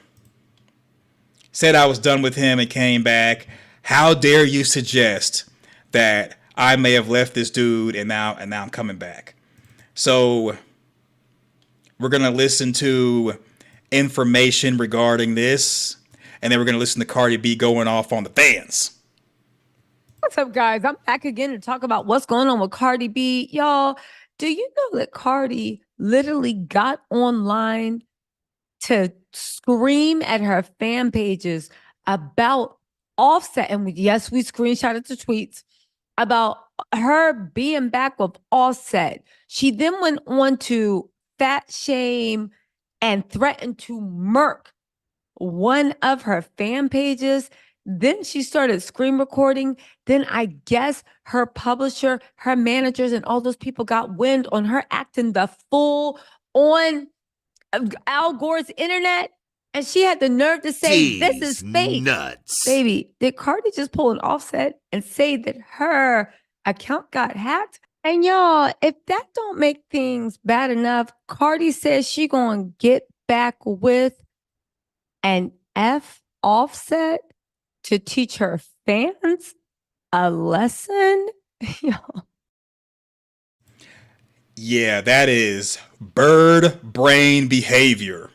said I was done with him and came back. How dare you suggest that I may have left this dude and now I'm coming back? So we're going to listen to information regarding this, and then we're going to listen to Cardi B going off on the fans. What's up, guys? I'm back again to talk about what's going on with Cardi B. Y'all, do you know that Cardi literally got online to scream at her fan pages about Offset? And yes, we screenshotted the tweets about her being back with Offset. She then went on to fat shame and threatened to murk one of her fan pages. Then she started screen recording. Then I guess her publisher, her managers, and all those people got wind on her acting the fool on Al Gore's internet. And she had the nerve to say, this is fake. Nuts. Baby, did Cardi just pull an Offset and say that her account got hacked? And y'all, if that don't make things bad enough, Cardi says she gonna get back with an Offset to teach her fans a lesson. Y'all. Yeah, that is bird brain behavior.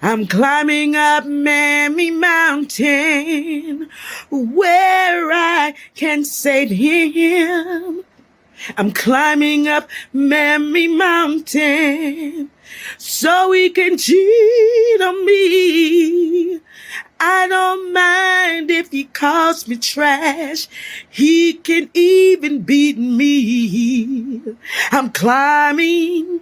I'm climbing up Mammy Mountain where I can save him. I'm climbing up Mammy Mountain so he can cheat on me. I don't mind if he calls me trash. He can even beat me. I'm climbing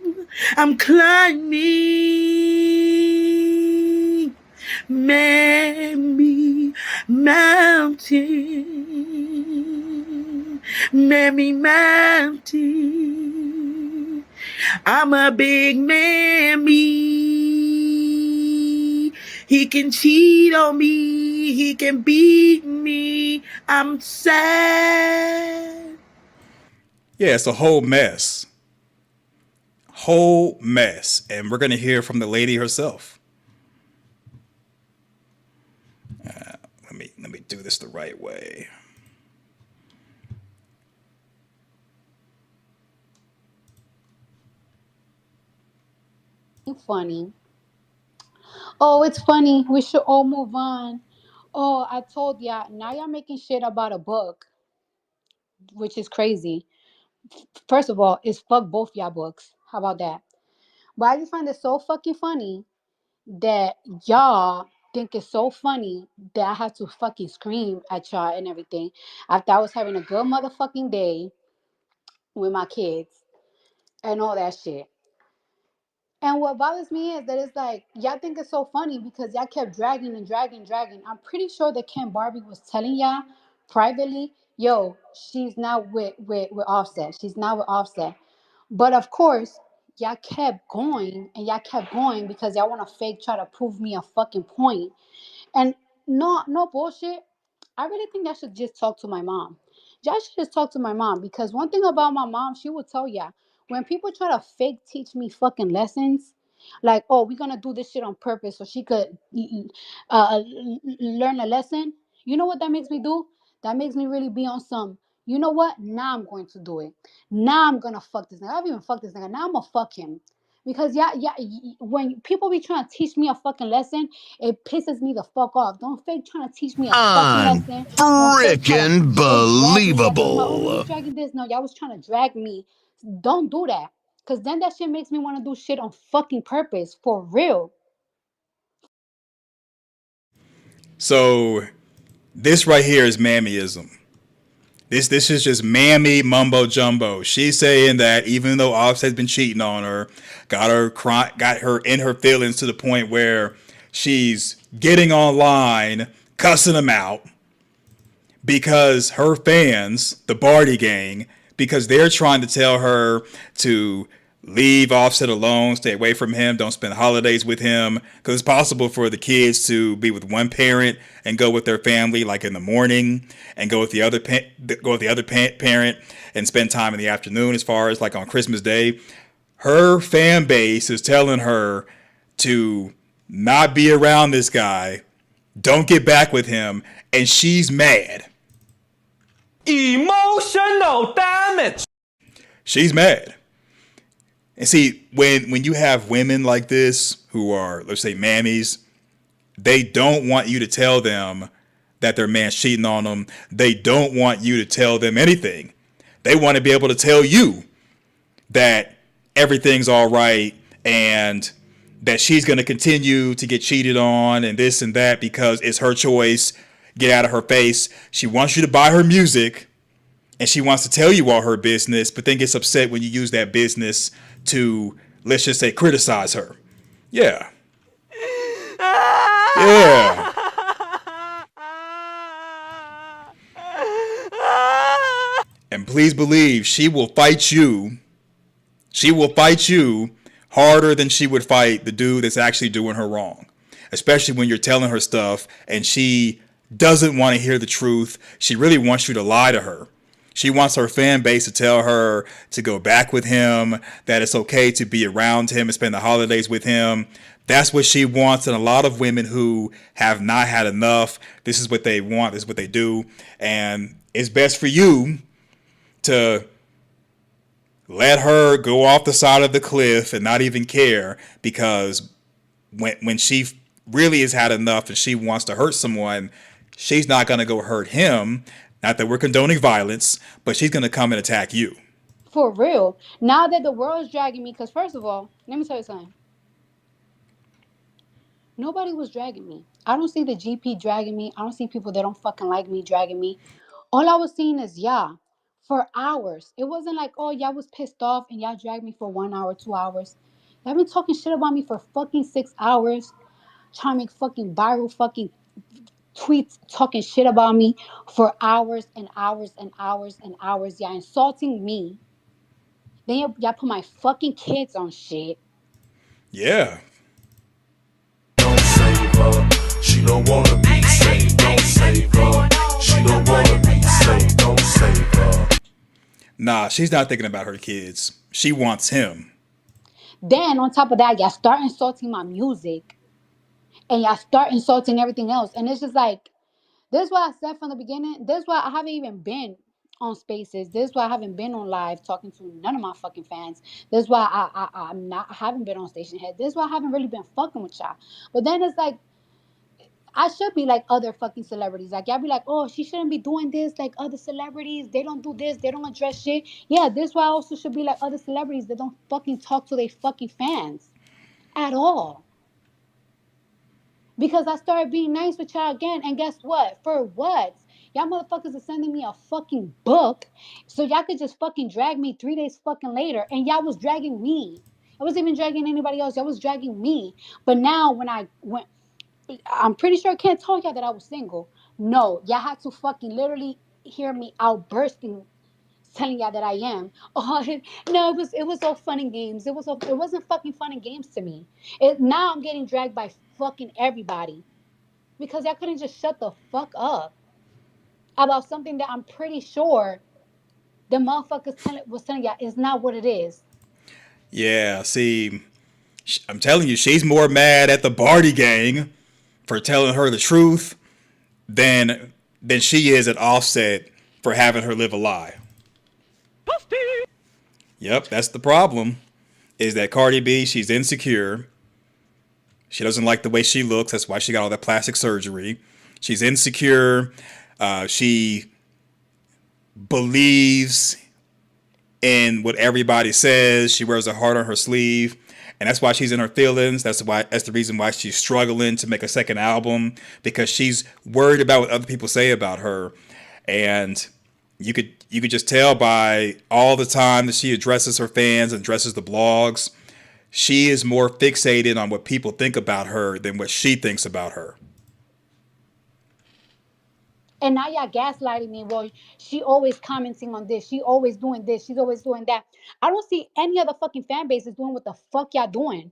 Mammy Mountain, Mammy Mountain. I'm a big mammy. He can cheat on me. He can beat me. I'm sad. Yeah, it's a whole mess. Whole mess. And we're going to hear from the lady herself. Let me do this the right way. Funny. Oh, it's funny. We should all move on. Oh, I told ya. Now y'all making shit about a book, which is crazy. First of all, it's fuck both y'all books. How about that? But I just find it so fucking funny that y'all think it's so funny that I have to fucking scream at y'all and everything after I was having a good motherfucking day with my kids and all that shit. And what bothers me is that it's like y'all think it's so funny because y'all kept dragging and dragging, dragging. I'm pretty sure that Ken Barbie was telling y'all privately, yo, she's not with Offset. She's not with Offset. But of course, y'all kept going and y'all kept going because y'all want to fake try to prove me a fucking point. And no bullshit. I really think I should just talk to my mom. Y'all should just talk to my mom because one thing about my mom, she would tell ya when people try to fake teach me fucking lessons, like, oh, we're gonna do this shit on purpose so she could learn a lesson. You know what that makes me do? That makes me really be on some. You know what? Now I'm going to do it. Now I'm gonna fuck this nigga. I've even fucked this nigga. Now I'm gonna fuck him. Because when people be trying to teach me a fucking lesson, it pisses me the fuck off. Don't fake trying to teach me a fucking lesson. Don't fake try to Freaking drag me like, oh, you believable. dragging this. No, y'all was trying to drag me. Don't do that. Because then that shit makes me want to do shit on fucking purpose. For real. So this right here is mammyism. This is just mammy mumbo jumbo. She's saying that even though Offset's been cheating on her, got her in her feelings to the point where she's getting online, cussing him out because her fans, the Barty gang, because they're trying to tell her to leave Offset alone, stay away from him, don't spend holidays with him, because it's possible for the kids to be with one parent and go with their family like in the morning, and go with the other parent and spend time in the afternoon, as far as like on Christmas Day. Her fan base is telling her to not be around this guy, don't get back with him, and she's mad. Emotional damage. She's mad. And see, when you have women like this who are, let's say, mammies, they don't want you to tell them that their man's cheating on them. They don't want you to tell them anything. They want to be able to tell you that everything's all right and that she's going to continue to get cheated on and this and that because it's her choice. Get out of her face. She wants you to buy her music and she wants to tell you all her business, but then gets upset when you use that business to, let's just say, criticize her. Yeah. Yeah. And please believe she will fight you. She will fight you harder than she would fight the dude that's actually doing her wrong. Especially when you're telling her stuff and she doesn't want to hear the truth. She really wants you to lie to her. She wants her fan base to tell her to go back with him, that it's okay to be around him and spend the holidays with him. That's what she wants. And a lot of women who have not had enough, this is what they want, this is what they do. And it's best for you to let her go off the side of the cliff and not even care, because when she really has had enough and she wants to hurt someone, she's not going to go hurt him. Not that we're condoning violence, but she's going to come and attack you. For real. Now that the world's dragging me, because first of all, let me tell you something. Nobody was dragging me. I don't see the GP dragging me. I don't see people that don't fucking like me dragging me. All I was seeing is y'all for hours. It wasn't like, oh, y'all was pissed off and y'all dragged me for 1 hour, 2 hours. Y'all been talking shit about me for fucking 6 hours, trying to make fucking viral fucking tweets talking shit about me for hours and hours and hours and hours. Y'all insulting me. Then y'all put my fucking kids on shit. Yeah. Don't save her. She don't wanna be saved. Don't save her. She don't wanna be saved. Don't save her. Nah, she's not thinking about her kids. She wants him. Then on top of that, y'all start insulting my music. And y'all start insulting everything else. And it's just like, this is why I said from the beginning. This is why I haven't even been on spaces. This is why I haven't been on live talking to none of my fucking fans. This is why I haven't been on Station Head. This is why I haven't really been fucking with y'all. But then it's like, I should be like other fucking celebrities. Like, y'all be like, oh, she shouldn't be doing this like other celebrities. They don't do this. They don't address shit. Yeah, this is why I also should be like other celebrities that don't fucking talk to their fucking fans at all. Because I started being nice with y'all again. And guess what? For what? Y'all motherfuckers are sending me a fucking book so y'all could just fucking drag me 3 days fucking later. And y'all was dragging me. I wasn't even dragging anybody else. Y'all was dragging me. But now when I went, I'm pretty sure I can't tell y'all that I was single. No, y'all had to fucking literally hear me outbursting, telling y'all that I am. Oh no, it was all fun and games. It wasn't fucking fun and games to me. Now I'm getting dragged by fucking everybody because y'all couldn't just shut the fuck up about something that I'm pretty sure the motherfuckers was telling y'all is not what it is. Yeah, see, I'm telling you, she's more mad at the Barty gang for telling her the truth than she is at Offset for having her live a lie. Yep, that's the problem. Is that Cardi B, she's insecure. She doesn't like the way she looks. That's why she got all that plastic surgery. She's insecure. She believes in what everybody says. She wears her heart on her sleeve. And that's why she's in her feelings. That's the reason why she's struggling to make a second album, because she's worried about what other people say about her. And you could just tell by all the time that she addresses her fans and addresses the blogs, she is more fixated on what people think about her than what she thinks about her. And now y'all gaslighting me. Well, she always commenting on this. She always doing this. She's always doing that. I don't see any other fucking fan bases doing what the fuck y'all doing.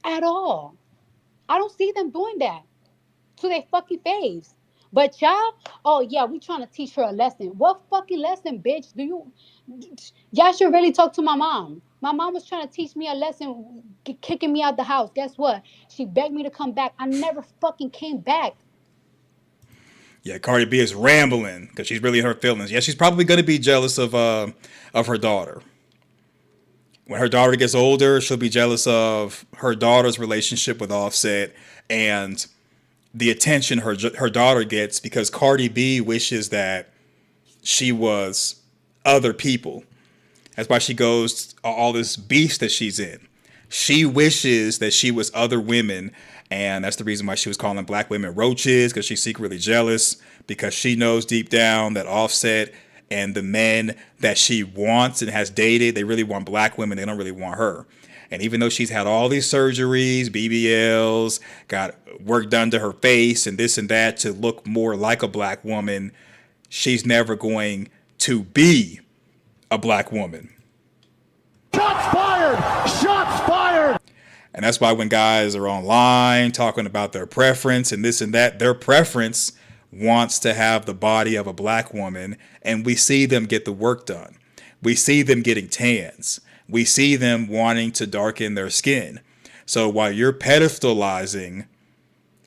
At all. I don't see them doing that to their fucking face. But y'all, oh yeah, we trying to teach her a lesson. What fucking lesson, bitch? Y'all should really talk to my mom. My mom was trying to teach me a lesson, kicking me out the house. Guess what? She begged me to come back. I never fucking came back. Yeah, Cardi B is rambling because she's really in her feelings. Yeah, she's probably going to be jealous of her daughter. When her daughter gets older, she'll be jealous of her daughter's relationship with Offset and the attention her daughter gets, because Cardi B wishes that she was other people. That's why she goes all this beef that she's in. She wishes that she was other women, and that's the reason why she was calling black women roaches, because she's secretly jealous, because she knows deep down that Offset and the men that she wants and has dated, they really want black women. They don't really want her. And even though she's had all these surgeries, BBLs, got work done to her face and this and that to look more like a black woman, she's never going to be a black woman. Shots fired! Shots fired! And that's why when guys are online talking about their preference and this and that, their preference wants to have the body of a black woman, and we see them get the work done. We see them getting tans. We see them wanting to darken their skin. So while you're pedestalizing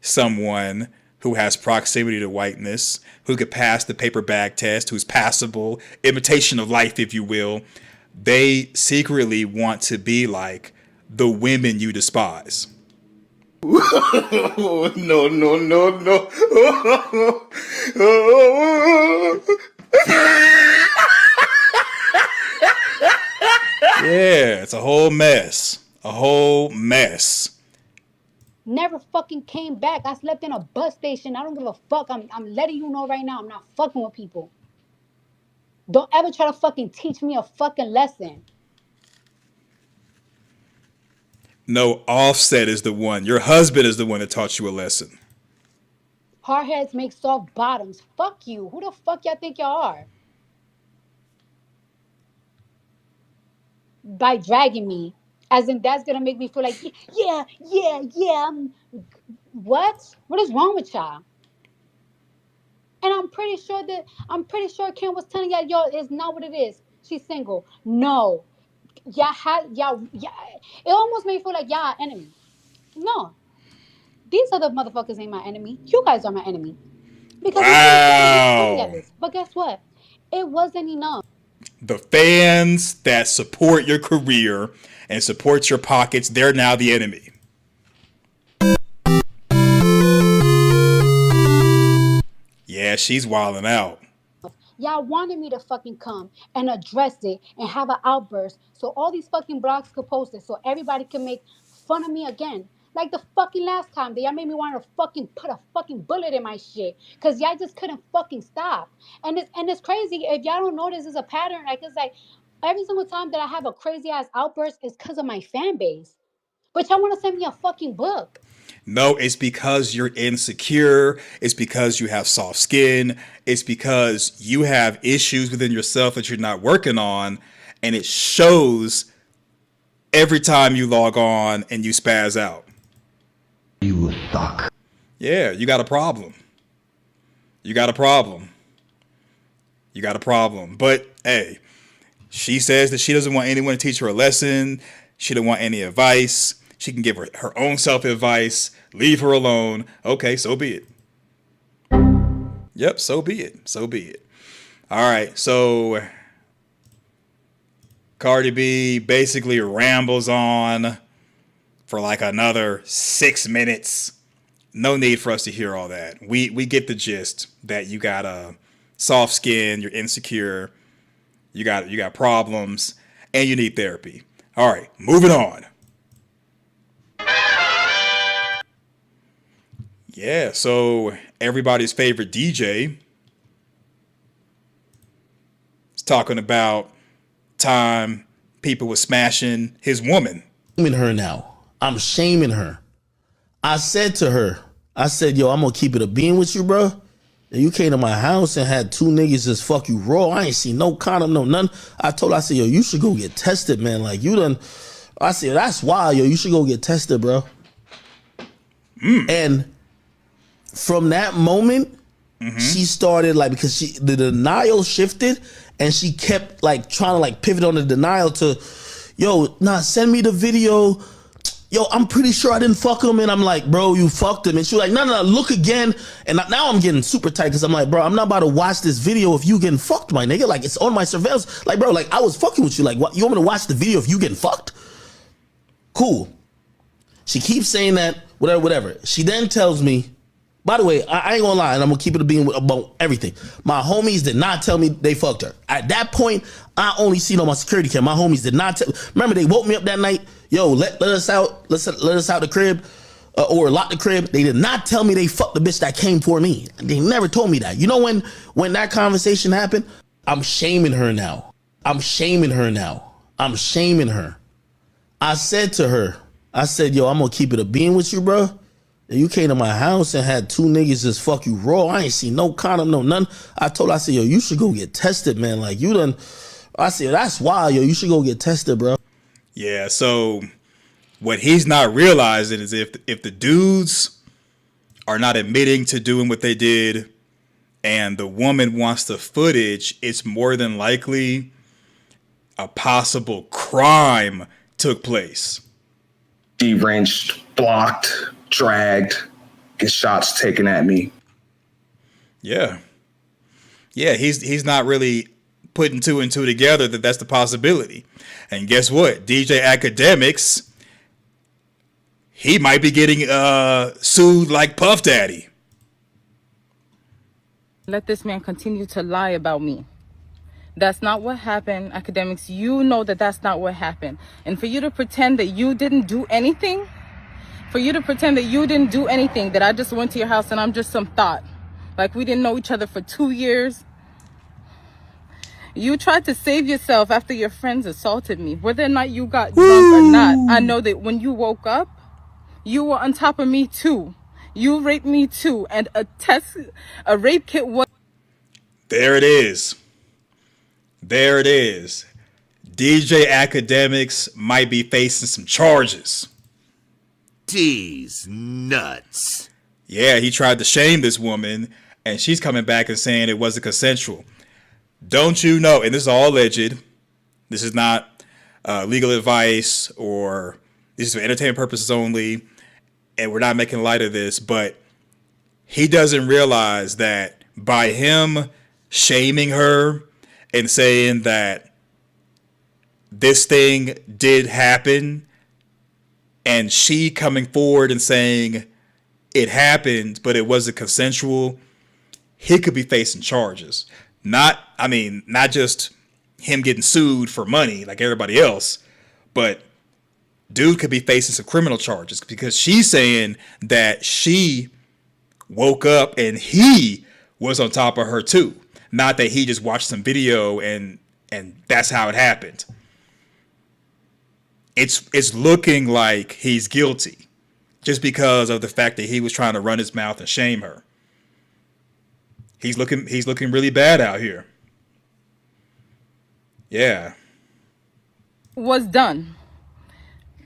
someone who has proximity to whiteness, who could pass the paper bag test, who's passable, imitation of life, if you will, they secretly want to be like the women you despise. No, no, no, no. Yeah, it's a whole mess. A whole mess. Never fucking came back. I slept in a bus station. I don't give a fuck. I'm letting you know right now. I'm not fucking with people. Don't ever try to fucking teach me a fucking lesson. No, Offset is the one. Your husband is the one that taught you a lesson. Hard heads make soft bottoms. Fuck you. Who the fuck y'all think y'all are? By dragging me. As in, that's gonna make me feel like, yeah. What? What is wrong with y'all? And I'm pretty sure Kim was telling y'all, yo, it's not what it is. She's single. No. Y'all. It almost made me feel like y'all are enemy. No. These other motherfuckers ain't my enemy. You guys are my enemy. Because wow. But guess what? It wasn't enough. The fans that support your career and support your pockets, they're now the enemy. Yeah, she's wilding out. Y'all wanted me to fucking come and address it and have an outburst so all these fucking blogs could post it so everybody can make fun of me again. Like the fucking last time that y'all made me want to fucking put a fucking bullet in my shit because y'all just couldn't fucking stop. And it's crazy. If y'all don't know this is a pattern, like it's like every single time that I have a crazy ass outburst is because of my fan base. But y'all want to send me a fucking book. No, it's because you're insecure. It's because you have soft skin. It's because you have issues within yourself that you're not working on. And it shows every time you log on and you spaz out. You suck. Yeah, you got a problem. You got a problem. You got a problem. But hey, she says that she doesn't want anyone to teach her a lesson. She don't want any advice. She can give her own self-advice. Leave her alone. Okay, so be it. Yep, so be it. So be it. All right, so Cardi B basically rambles on for like another 6 minutes. No need for us to hear all that. We get the gist that you got a soft skin, you're insecure, you got problems, and you need therapy. All right, moving on. Yeah, so everybody's favorite DJ is talking about time people were smashing his woman. I'm shaming her now. I'm shaming her. I said to her, I said, yo, I'm gonna keep it a being with you, bro. And you came to my house and had two niggas just fuck you raw. I ain't seen no condom, no none. I told her, I said, yo, you should go get tested, man. Like you done. I said, that's wild, yo. You should go get tested, bro. And from that moment, she started like, because the denial shifted and she kept like trying to like pivot on the denial to, yo, nah, send me the video. Yo, I'm pretty sure I didn't fuck him. And I'm like, bro, you fucked him. And she was like, no, look again. And now I'm getting super tight because I'm like, bro, I'm not about to watch this video if you getting fucked, my nigga. Like, it's on my surveillance. Like, bro, like I was fucking with you. Like, what? You want me to watch the video if you getting fucked? Cool. She keeps saying that, whatever. She then tells me, by the way, I ain't gonna lie, and I'm gonna keep it being about everything. My homies did not tell me they fucked her. At that point, I only seen on my security cam. My homies did not tell. Remember, they woke me up that night. Yo, let us out. Let us out the crib, or lock the crib. They did not tell me they fucked the bitch that came for me. They never told me that. You know when that conversation happened, I'm shaming her now. I'm shaming her now. I'm shaming her. I said to her, I said, yo, I'm gonna keep it a being with you, bro. You came to my house and had two niggas just fuck you raw. I ain't seen no condom, no none. I told her, I said, yo, you should go get tested, man. Like you done. I said, that's wild, yo. You should go get tested, bro. Yeah, so what he's not realizing is if the dudes are not admitting to doing what they did and the woman wants the footage, it's more than likely a possible crime took place. She wrenched, blocked, dragged, get shots taken at me. Yeah. Yeah, he's not really putting two and two together that that's the possibility. And guess what? DJ Akademiks, he might be getting sued like Puff Daddy. Let this man continue to lie about me. That's not what happened. Akademiks, you know that that's not what happened. And for you to pretend that you didn't do anything, that I just went to your house and I'm just some thought, like we didn't know each other for 2 years. You tried to save yourself after your friends assaulted me. Whether or not you got drunk or not, I know that when you woke up, you were on top of me too. You raped me too. And a rape kit was... There it is. There it is. DJ Akademiks might be facing some charges. D's nuts. Yeah, he tried to shame this woman, and she's coming back and saying it wasn't consensual. Don't you know, and this is all alleged, this is not legal advice, or this is for entertainment purposes only, and we're not making light of this, but he doesn't realize that by him shaming her and saying that this thing did happen, and she coming forward and saying it happened, but it wasn't consensual, he could be facing charges. Not just him getting sued for money like everybody else, but dude could be facing some criminal charges because she's saying that she woke up and he was on top of her too. Not that he just watched some video and that's how it happened. It's looking like he's guilty just because of the fact that he was trying to run his mouth and shame her. He's looking really bad out here. Yeah. Was done.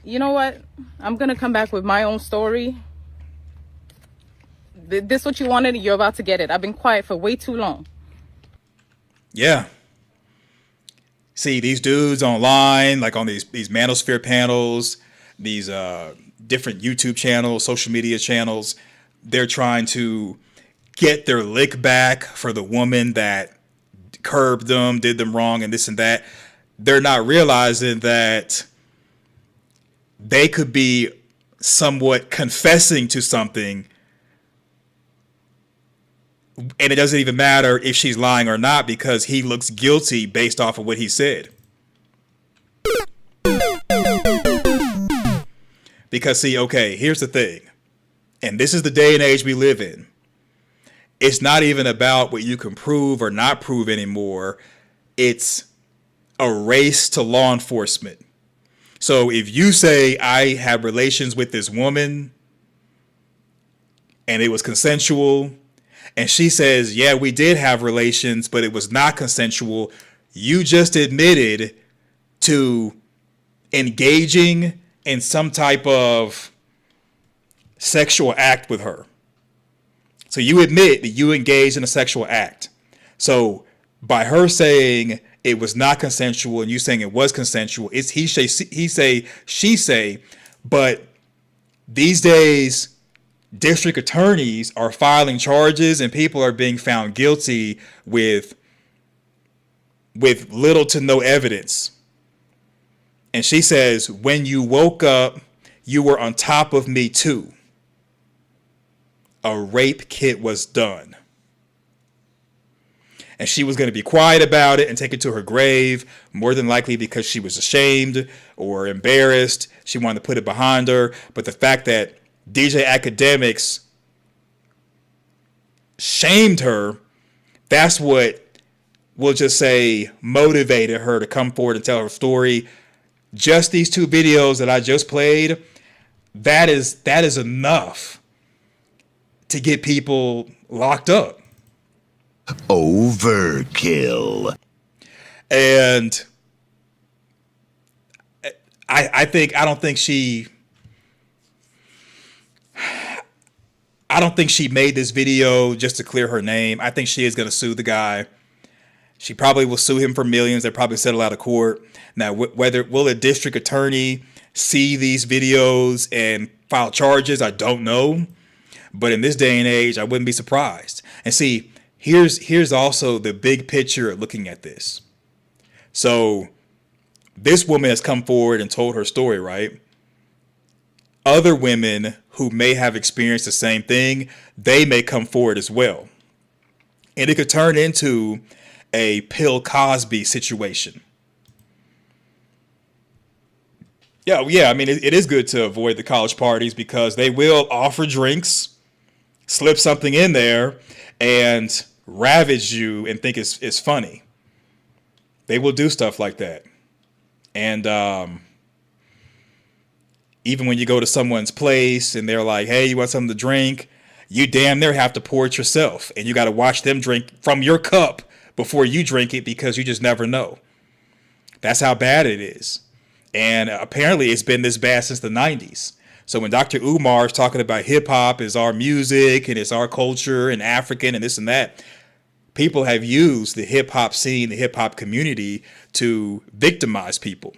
You know what? I'm going to come back with my own story. This what you wanted, you're about to get it. I've been quiet for way too long. Yeah. See, these dudes online, like on these manosphere panels, these different YouTube channels, social media channels, they're trying to get their lick back for the woman that curbed them, did them wrong, and this and that. They're not realizing that they could be somewhat confessing to something, and it doesn't even matter if she's lying or not because he looks guilty based off of what he said. Because see, okay, here's the thing, and this is the day and age we live in. It's not even about what you can prove or not prove anymore. It's a race to law enforcement. So if you say I had relations with this woman and it was consensual, and she says, yeah, we did have relations, but it was not consensual, you just admitted to engaging in some type of sexual act with her. So you admit that you engaged in a sexual act. So by her saying it was not consensual and you saying it was consensual, it's he say, she say. But these days, district attorneys are filing charges and people are being found guilty with little to no evidence. And she says, when you woke up, you were on top of me too. A rape kit was done. And she was going to be quiet about it and take it to her grave, more than likely because she was ashamed or embarrassed. She wanted to put it behind her. But the fact that DJ Akademiks shamed her, that's what we'll just say motivated her to come forward and tell her story. Just these two videos that I just played, that is enough to get people locked up. Overkill. And I don't think she made this video just to clear her name. I think she is going to sue the guy. She probably will sue him for millions. They'll probably settle out of court. Now, whether will a district attorney see these videos and file charges, I don't know. But in this day and age, I wouldn't be surprised. And see, here's also the big picture of looking at this. So this woman has come forward and told her story, right? Other women who may have experienced the same thing, they may come forward as well. And it could turn into a Bill Cosby situation. Yeah. I mean, it is good to avoid the college parties because they will offer drinks, slip something in there, and ravage you and think it's funny. They will do stuff like that. And even when you go to someone's place and they're like, hey, you want something to drink? You damn near have to pour it yourself. And you got to watch them drink from your cup before you drink it because you just never know. That's how bad it is. And apparently it's been this bad since the 90s. So when Dr. Umar is talking about hip hop is our music and it's our culture and African and this and that, people have used the hip hop scene, the hip hop community to victimize people.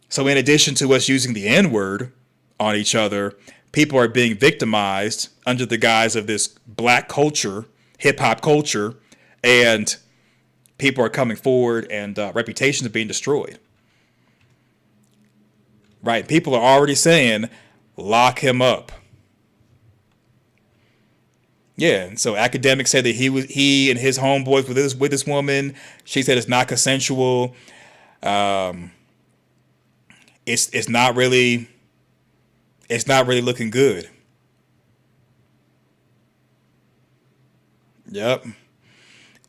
So in addition to us using the N-word on each other, people are being victimized under the guise of this black culture, hip hop culture, and people are coming forward and reputations are being destroyed. Right? People are already saying, lock him up. Yeah, and so Akademiks said that he and his homeboys with this woman. She said it's not consensual. It's not really looking good. Yep.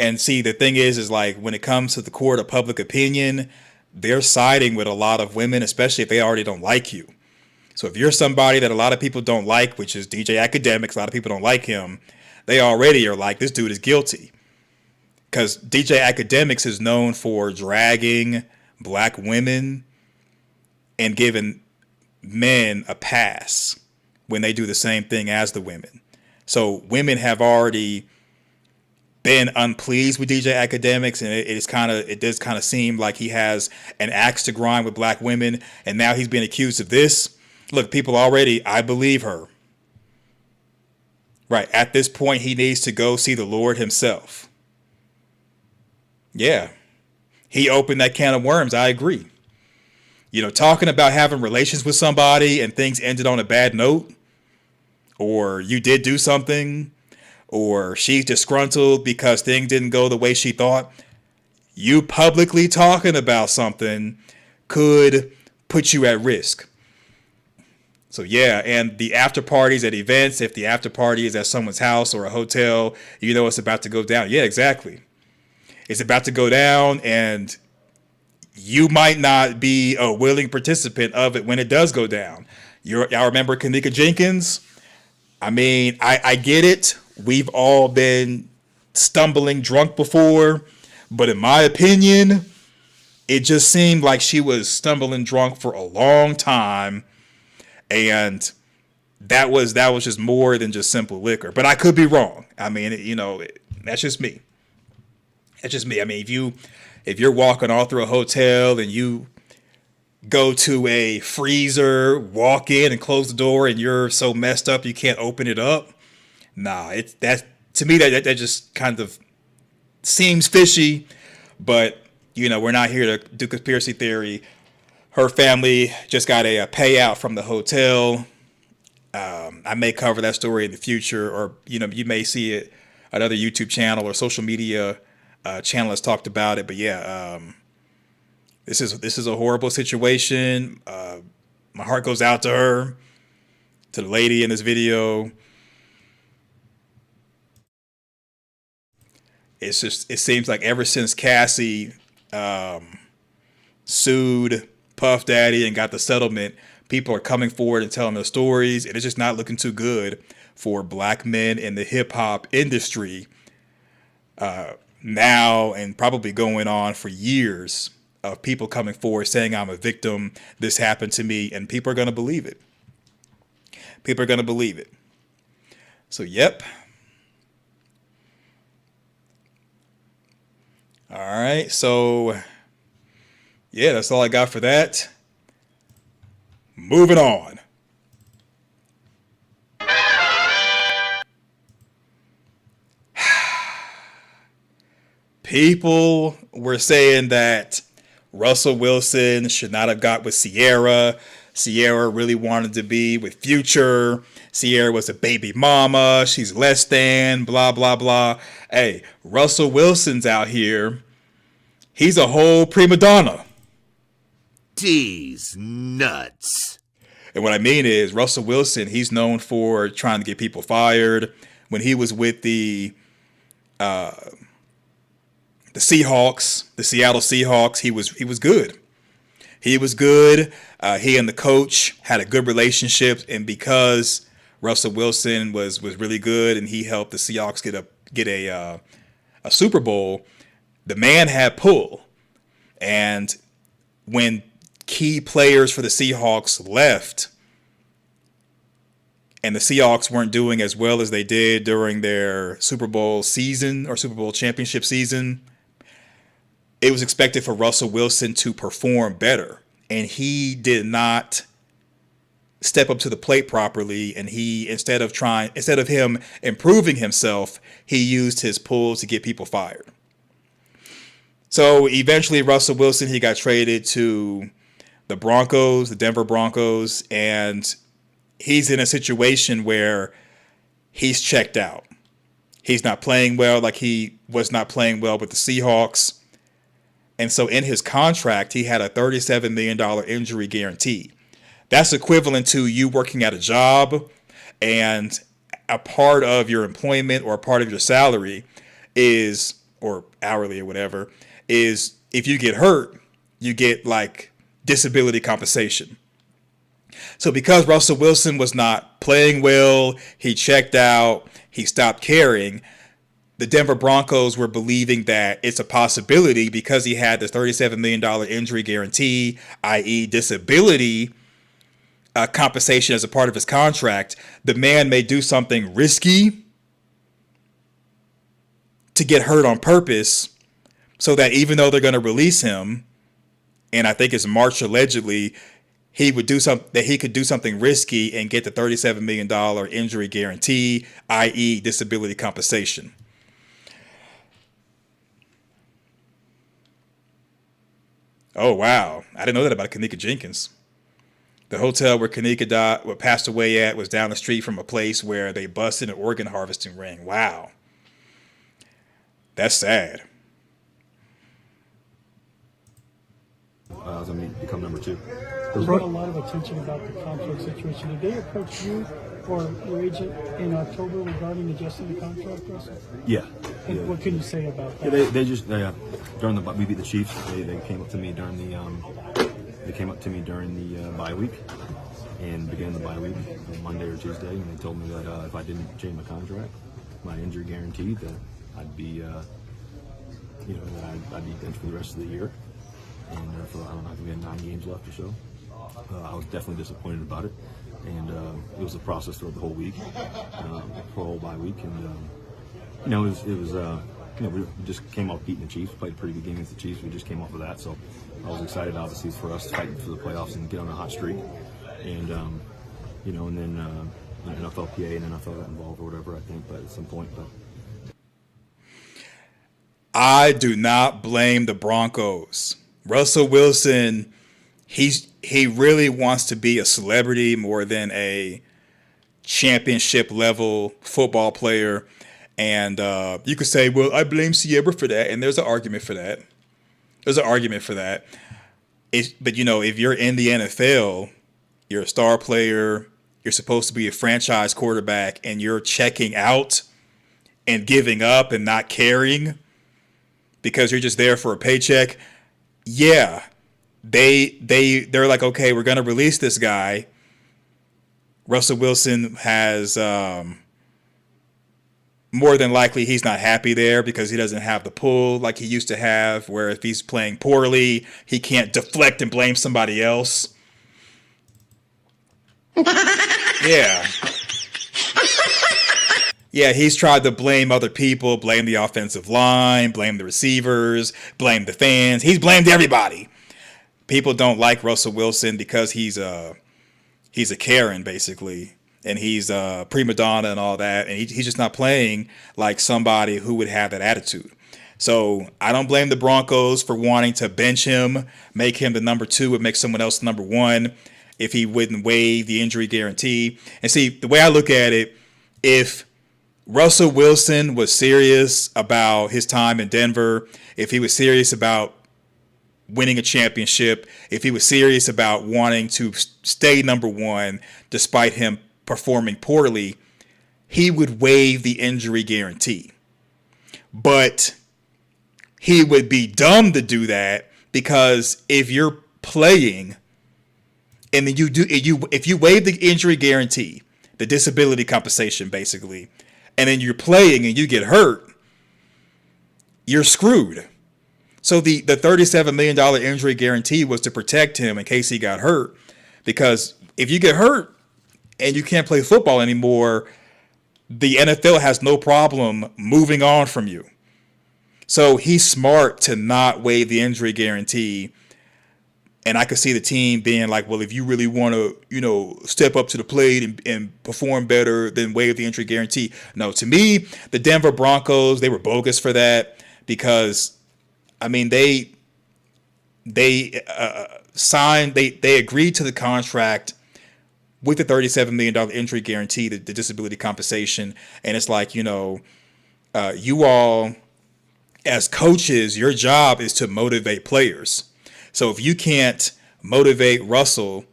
And see, the thing is like when it comes to the court of public opinion, they're siding with a lot of women, especially if they already don't like you. So if you're somebody that a lot of people don't like, which is DJ Akademiks, a lot of people don't like him, they already are like, this dude is guilty. Because DJ Akademiks is known for dragging black women and giving men a pass when they do the same thing as the women. So women have already been unpleased with DJ Akademiks, and it does kind of seem like he has an axe to grind with black women, and now he's being accused of this. Look, people already, I believe her. Right, at this point, he needs to go see the Lord himself. Yeah, he opened that can of worms, I agree. You know, talking about having relations with somebody and things ended on a bad note, or you did do something, or she's disgruntled because things didn't go the way she thought. You publicly talking about something could put you at risk. So yeah, and the after parties at events, if the after party is at someone's house or a hotel, you know it's about to go down. Yeah, exactly. It's about to go down, and you might not be a willing participant of it when it does go down. Y'all remember Kanika Jenkins? I mean, I get it. We've all been stumbling drunk before, but in my opinion, it just seemed like she was stumbling drunk for a long time, and that was just more than just simple liquor. But I could be wrong. I mean, that's just me. That's just me. I mean, if you're walking all through a hotel and you go to a freezer, walk in and close the door, and you're so messed up you can't open it up, nah, to me that just kind of seems fishy. But we're not here to do conspiracy theory. Her family just got a payout from the hotel. I may cover that story in the future, or you may see it another YouTube channel or social media channel has talked about it. But yeah, this is a horrible situation. My heart goes out to her, to the lady in this video. It seems like ever since Cassie sued Puff Daddy and got the settlement, people are coming forward and telling their stories, and it's just not looking too good for black men in the hip hop industry now, and probably going on for years, of people coming forward saying I'm a victim, this happened to me, and people are going to believe it. People are going to believe it. So, yep. All right, so yeah, that's all I got for that. Moving on. People were saying that Russell Wilson should not have got with Sierra. Sierra really wanted to be with Future. Sierra was a baby mama. She's less than, blah, blah, blah. Hey, Russell Wilson's out here. He's a whole prima donna. D's nuts. And what I mean is, Russell Wilson, he's known for trying to get people fired. When he was with the Seahawks, the Seattle Seahawks, he was good. He was good. He and the coach had a good relationship, and because Russell Wilson was really good, and he helped the Seahawks get a Super Bowl, the man had pull. And when key players for the Seahawks left, and the Seahawks weren't doing as well as they did during their Super Bowl season or Super Bowl championship season, it was expected for Russell Wilson to perform better. And he did not step up to the plate properly. And he, instead of him improving himself, he used his pull to get people fired. So eventually Russell Wilson, he got traded to the Broncos, the Denver Broncos, and he's in a situation where he's checked out. He's not playing well like he was not playing well with the Seahawks. And so in his contract, he had a $37 million injury guarantee. That's equivalent to you working at a job, and a part of your employment or a part of your salary is, or hourly or whatever, is if you get hurt, you get like disability compensation. So because Russell Wilson was not playing well, he checked out, he stopped caring, the Denver Broncos were believing that it's a possibility because he had this $37 million injury guarantee, i.e. disability compensation as a part of his contract. The man may do something risky to get hurt on purpose so that even though they're going to release him, and I think it's March allegedly, he could do something risky and get the $37 million injury guarantee, i.e. disability compensation. Oh, wow. I didn't know that about Kanika Jenkins. The hotel where Kanika passed away at was down the street from a place where they busted an organ harvesting ring. Wow. That's sad. I was going to become number 2. There's been a lot of attention about the contract situation. Did they approach you or your agent in October regarding adjusting the contract, Russell? Yeah. And what can you say about that? Yeah, they just during we beat the Chiefs. They came up to me during the bye week and began the bye week on Monday or Tuesday, and they told me that if I didn't change my contract, my injury guarantee, that I'd be I'd be benched for the rest of the year. And for, I don't know, I think we had 9 games left or so. I was definitely disappointed about it, and it was a process throughout the whole week, for a whole bye week, and it was we just came off beating the Chiefs, played a pretty good game against the Chiefs. We just came off of that, so I was excited. Obviously, for us fighting for the playoffs and get on a hot streak, and and then NFLPA and NFL got involved or whatever, I think, but at some point, but. I do not blame the Broncos. Russell Wilson, he really wants to be a celebrity more than a championship level football player. And you could say, well, I blame Sierra for that. And there's an argument for that. But, if you're in the NFL, you're a star player, you're supposed to be a franchise quarterback, and you're checking out and giving up and not caring because you're just there for a paycheck. Yeah, they're like, okay, we're going to release this guy. Russell Wilson has more than likely he's not happy there because he doesn't have the pull like he used to have, where if he's playing poorly, he can't deflect and blame somebody else. Yeah. Yeah, he's tried to blame other people, blame the offensive line, blame the receivers, blame the fans. He's blamed everybody. People don't like Russell Wilson because he's a Karen, basically, and he's a prima donna and all that, and he's just not playing like somebody who would have that attitude. So I don't blame the Broncos for wanting to bench him, make him the number 2, and make someone else the number 1 if he wouldn't waive the injury guarantee. And see, the way I look at it, if Russell Wilson was serious about his time in Denver, if he was serious about winning a championship, if he was serious about wanting to stay number 1 despite him performing poorly, he would waive the injury guarantee. But he would be dumb to do that, because if you're playing and then if you waive the injury guarantee, the disability compensation basically, and then you're playing and you get hurt, you're screwed. So the $37 million injury guarantee was to protect him in case he got hurt, because if you get hurt and you can't play football anymore, the NFL has no problem moving on from you. So he's smart to not waive the injury guarantee. And I could see the team being like, well, if you really want to, step up to the plate and perform better, then waive the injury guarantee. No, to me, the Denver Broncos, they were bogus for that, because, I mean, they agreed to the contract with the $37 million injury guarantee, the disability compensation. And it's like, you all, as coaches, your job is to motivate players. So if you can't motivate Russell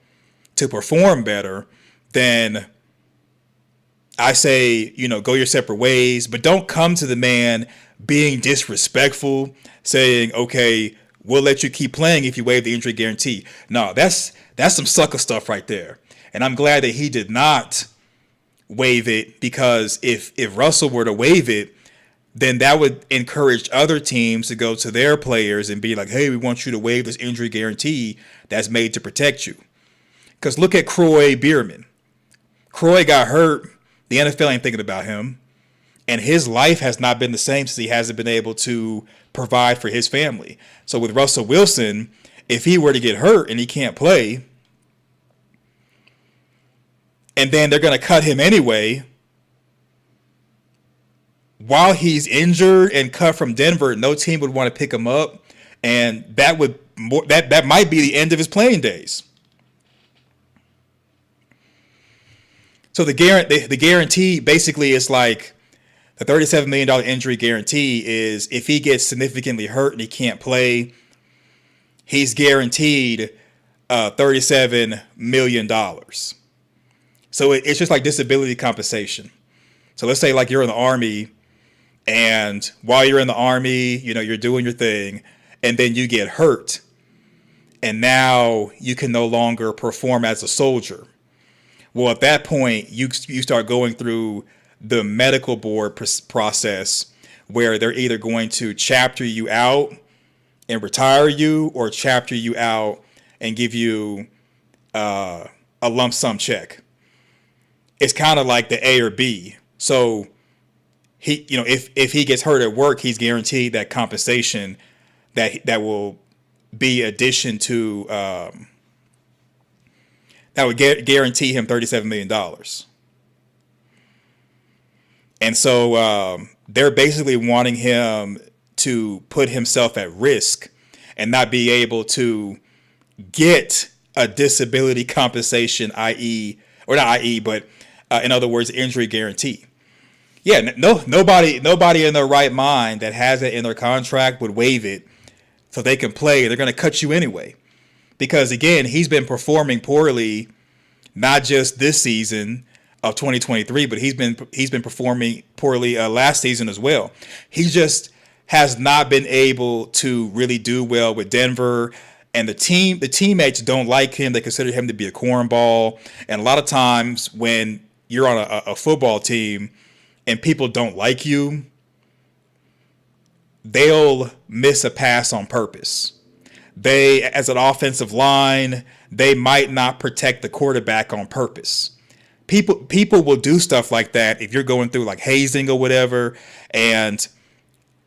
to perform better, then I say, go your separate ways, but don't come to the man being disrespectful, saying, okay, we'll let you keep playing if you waive the injury guarantee. No, that's some sucker stuff right there. And I'm glad that he did not waive it, because if Russell were to waive it, then that would encourage other teams to go to their players and be like, hey, we want you to waive this injury guarantee that's made to protect you. Because look at Croy Bierman. Croy got hurt. The NFL ain't thinking about him. And his life has not been the same since he hasn't been able to provide for his family. So with Russell Wilson, if he were to get hurt and he can't play, and then they're going to cut him anyway, while he's injured and cut from Denver, no team would want to pick him up, and that might be the end of his playing days. So the guarantee basically is like, the $37 million injury guarantee is if he gets significantly hurt and he can't play, he's guaranteed $37 million. So it's just like disability compensation. So let's say like you're in the Army, and while you're in the Army, you're doing your thing, and then you get hurt, and now you can no longer perform as a soldier. Well, at that point, you start going through the medical board process, where they're either going to chapter you out and retire you, or chapter you out and give you a lump sum check. It's kind of like the A or B. So he, if he gets hurt at work, he's guaranteed that compensation that will be addition to that would guarantee him $37 million. And so they're basically wanting him to put himself at risk and not be able to get a disability compensation, but in other words, injury guarantee. Yeah, nobody in their right mind that has it in their contract would waive it so they can play. They're going to cut you anyway, because again, he's been performing poorly, not just this season of 2023, but he's been performing poorly last season as well. He just has not been able to really do well with Denver, and the teammates don't like him. They consider him to be a cornball, and a lot of times when you're on a football team and people don't like you, they'll miss a pass on purpose. They, as an offensive line, they might not protect the quarterback on purpose. People will do stuff like that if you're going through like hazing or whatever, and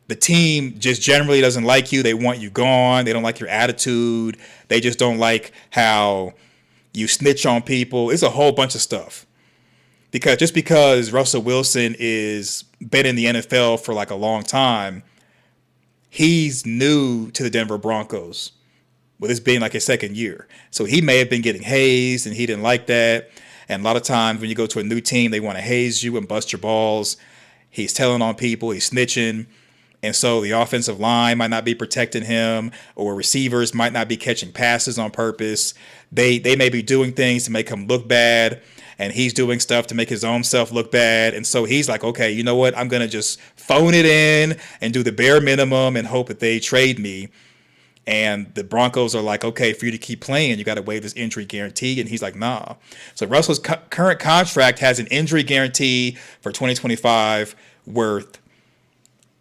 the team just generally doesn't like you. They want you gone. They don't like your attitude. They just don't like how you snitch on people. It's a whole bunch of stuff. Because Russell Wilson is been in the NFL for like a long time, he's new to the Denver Broncos, with this being like his second year. So he may have been getting hazed, and he didn't like that. And a lot of times when you go to a new team, they want to haze you and bust your balls. He's telling on people, he's snitching. And so the offensive line might not be protecting him, or receivers might not be catching passes on purpose. They may be doing things to make him look bad, and he's doing stuff to make his own self look bad. And so he's like, okay, you know what? I'm going to just phone it in and do the bare minimum and hope that they trade me. And the Broncos are like, okay, for you to keep playing, you got to waive this injury guarantee. And he's like, nah. So Russell's current contract has an injury guarantee for 2025 worth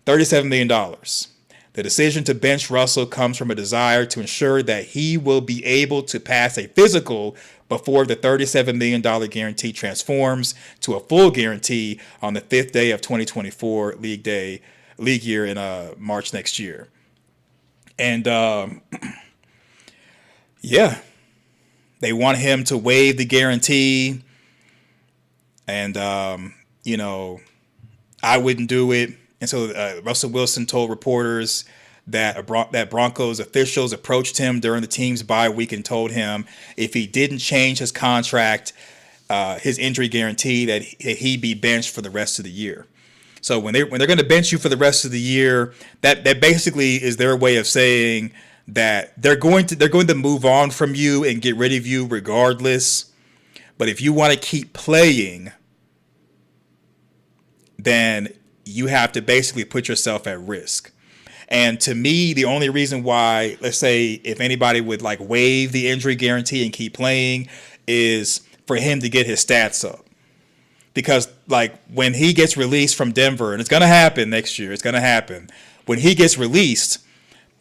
$37 million. The decision to bench Russell comes from a desire to ensure that he will be able to pass a physical before the $37 million guarantee transforms to a full guarantee on the 5th day of 2024 league year in March next year. And yeah, they want him to waive the guarantee. And, you know, I wouldn't do it. And so Russell Wilson told reporters that Broncos officials approached him during the team's bye week and told him if he didn't change his contract, his injury guarantee, that he'd be benched for the rest of the year. So when they're going to bench you for the rest of the year, that basically is their way of saying that they're going to move on from you and get rid of you regardless. But if you want to keep playing, then you have to basically put yourself at risk. And to me, the only reason why, let's say, if anybody would like waive the injury guarantee and keep playing, is for him to get his stats up. Because like when he gets released from Denver, and it's going to happen next year, it's going to happen. When he gets released,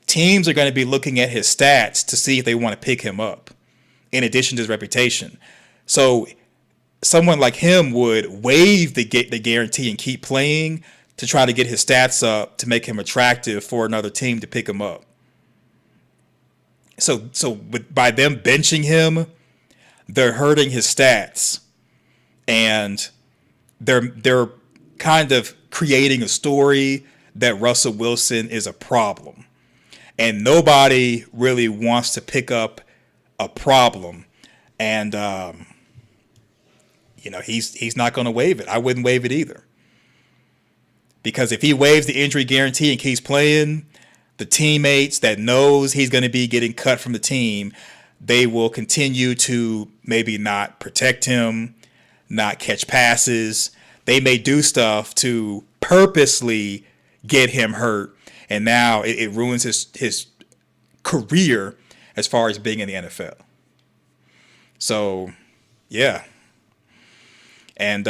teams are going to be looking at his stats to see if they want to pick him up, in addition to his reputation. So someone like him would waive the guarantee and keep playing to try to get his stats up to make him attractive for another team to pick him up. So by them benching him, they're hurting his stats, and they're kind of creating a story that Russell Wilson is a problem, and nobody really wants to pick up a problem. And you know, he's not going to waive it. I wouldn't waive it either, because if he waives the injury guarantee and keeps playing, the teammates that knows he's going to be getting cut from the team, they will continue to maybe not protect him, not catch passes. They may do stuff to purposely get him hurt, and now it ruins his career as far as being in the NFL. So, yeah. And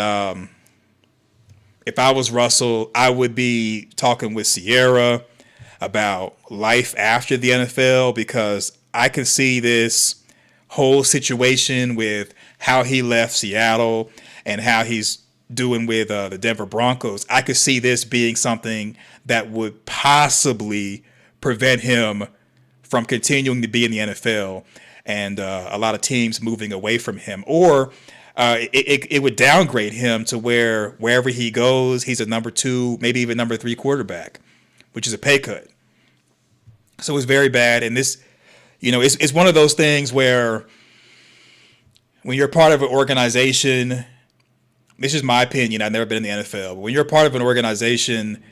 if I was Russell, I would be talking with Sierra about life after the NFL, because I can see this whole situation with how he left Seattle and how he's doing with the Denver Broncos. I could see this being something that would possibly prevent him from continuing to be in the NFL, and a lot of teams moving away from him, or it would downgrade him to where wherever he goes, he's a number 2, maybe even number 3 quarterback, which is a pay cut. So it's very bad. And this, you know, it's one of those things where when you're part of an organization, this is my opinion, I've never been in the NFL, but when you're part of an organization,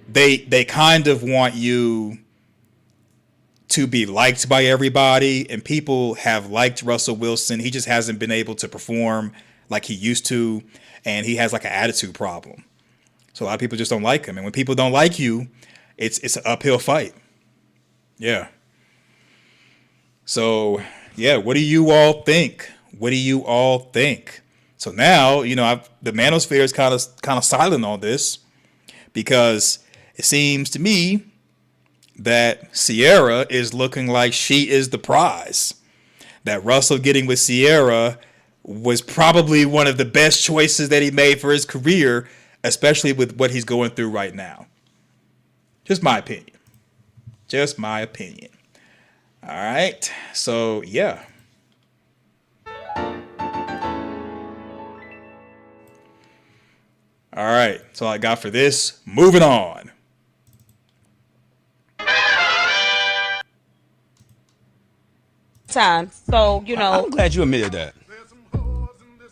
they kind of want you to be liked by everybody, and people have liked Russell Wilson. He just hasn't been able to perform like he used to, and he has like an attitude problem. So a lot of people just don't like him, and when people don't like you, it's an uphill fight. Yeah. So, yeah, what do you all think? What do you all think? So now, you know, the manosphere is kind of silent on this, because it seems to me that Sierra is looking like she is the prize. That Russell getting with Sierra was probably one of the best choices that he made for his career, especially with what he's going through right now. Just my opinion. Just my opinion. All right. So, yeah. All right. That's all I got for this. Moving on. time. So, I'm glad you admitted that.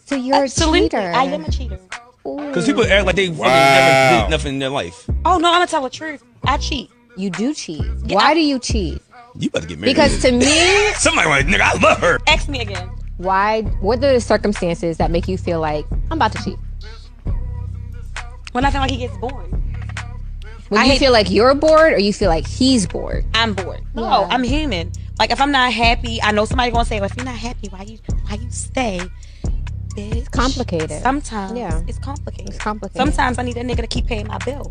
So you're a cheater. I am a cheater. Because people act like they fucking never did nothing in their life. Oh, no, I'm going to tell the truth. I cheat. You do cheat. Why do you cheat? You better get married. Because to me... Somebody like, nigga, I love her. Ask me again. Why? What are the circumstances that make you feel like, I'm about to cheat? When I feel like he gets bored. When you feel like you're bored or you feel like he's bored? I'm bored. No, I'm human. Like, if I'm not happy, I know somebody gonna say, well, if you're not happy, why you stay? Bitch. It's complicated. Sometimes it's complicated. It's complicated. Sometimes I need that nigga to keep paying my bills.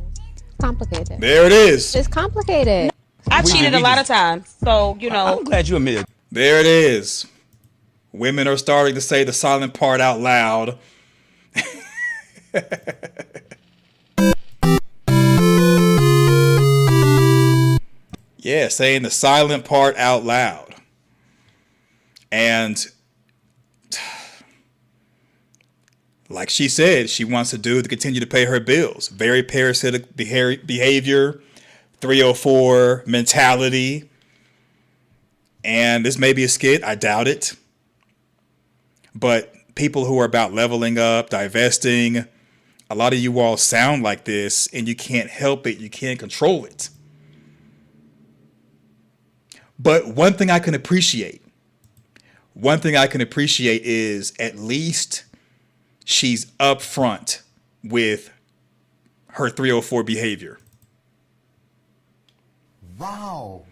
Complicated. There it is. It's complicated. I cheated a lot of times. So, I'm glad you admitted. There it is. Women are starting to say the silent part out loud. Yeah, saying the silent part out loud. And like she said, she wants a dude to continue to pay her bills. Very parasitic behavior, 304 mentality. And this may be a skit. I doubt it. But people who are about leveling up, divesting, a lot of you all sound like this and you can't help it. You can't control it. But one thing I can appreciate is at least she's upfront with her 304 behavior. Wow.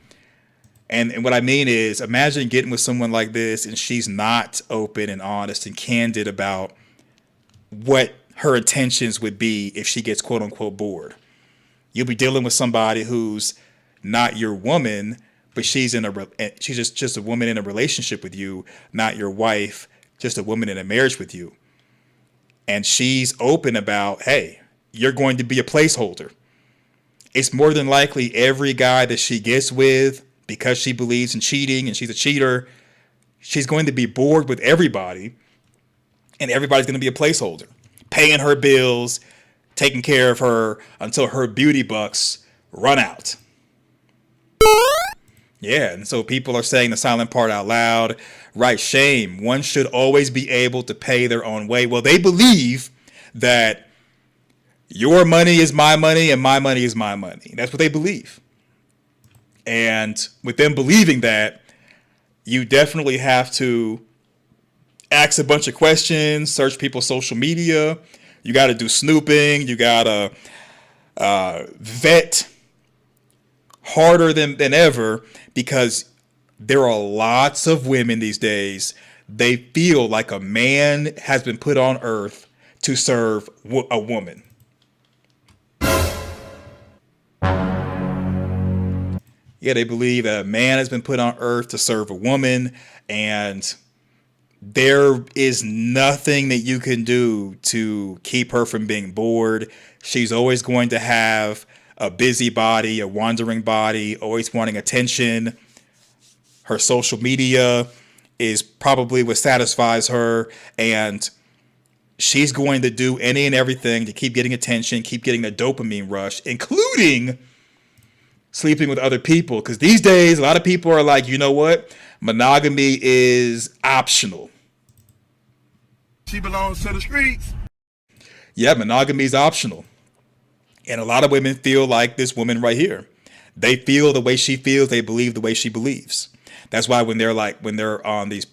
And what I mean is, imagine getting with someone like this and she's not open and honest and candid about what her intentions would be if she gets quote unquote bored. You'll be dealing with somebody who's not your woman, but she's just a woman in a relationship with you, not your wife, just a woman in a marriage with you. And she's open about, hey, you're going to be a placeholder. It's more than likely every guy that she gets with, because she believes in cheating and she's a cheater, she's going to be bored with everybody, and everybody's going to be a placeholder, paying her bills, taking care of her until her beauty bucks run out. Yeah, and so people are saying the silent part out loud. Right, shame. One should always be able to pay their own way. Well, they believe that your money is my money and my money is my money. That's what they believe. And with them believing that, you definitely have to ask a bunch of questions, search people's social media. You got to do snooping. You got to vet harder than ever, because there are lots of women these days. They feel like a man has been put on earth to serve a woman. Yeah, they believe that a man has been put on earth to serve a woman, and there is nothing that you can do to keep her from being bored. She's always going to have a busy body, a wandering body, always wanting attention. Her social media is probably what satisfies her, and she's going to do any and everything to keep getting attention, keep getting the dopamine rush, including sleeping with other people. Because these days, a lot of people are like, you know what? Monogamy is optional. She belongs to the streets. Yeah, monogamy is optional. And a lot of women feel like this woman right here. They feel the way she feels. They believe the way she believes. That's why when they're on these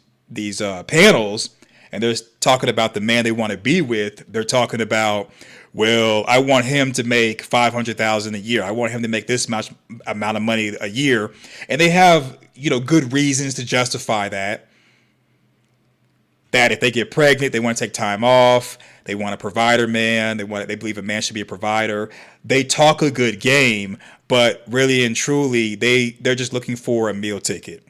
panels and they're talking about the man they want to be with, they're talking about, well, I want him to make $500,000 a year. I want him to make this much amount of money a year. And they have, good reasons to justify that. That if they get pregnant, they want to take time off. They want a provider man. They believe a man should be a provider. They talk a good game, but really and truly, they're just looking for a meal ticket.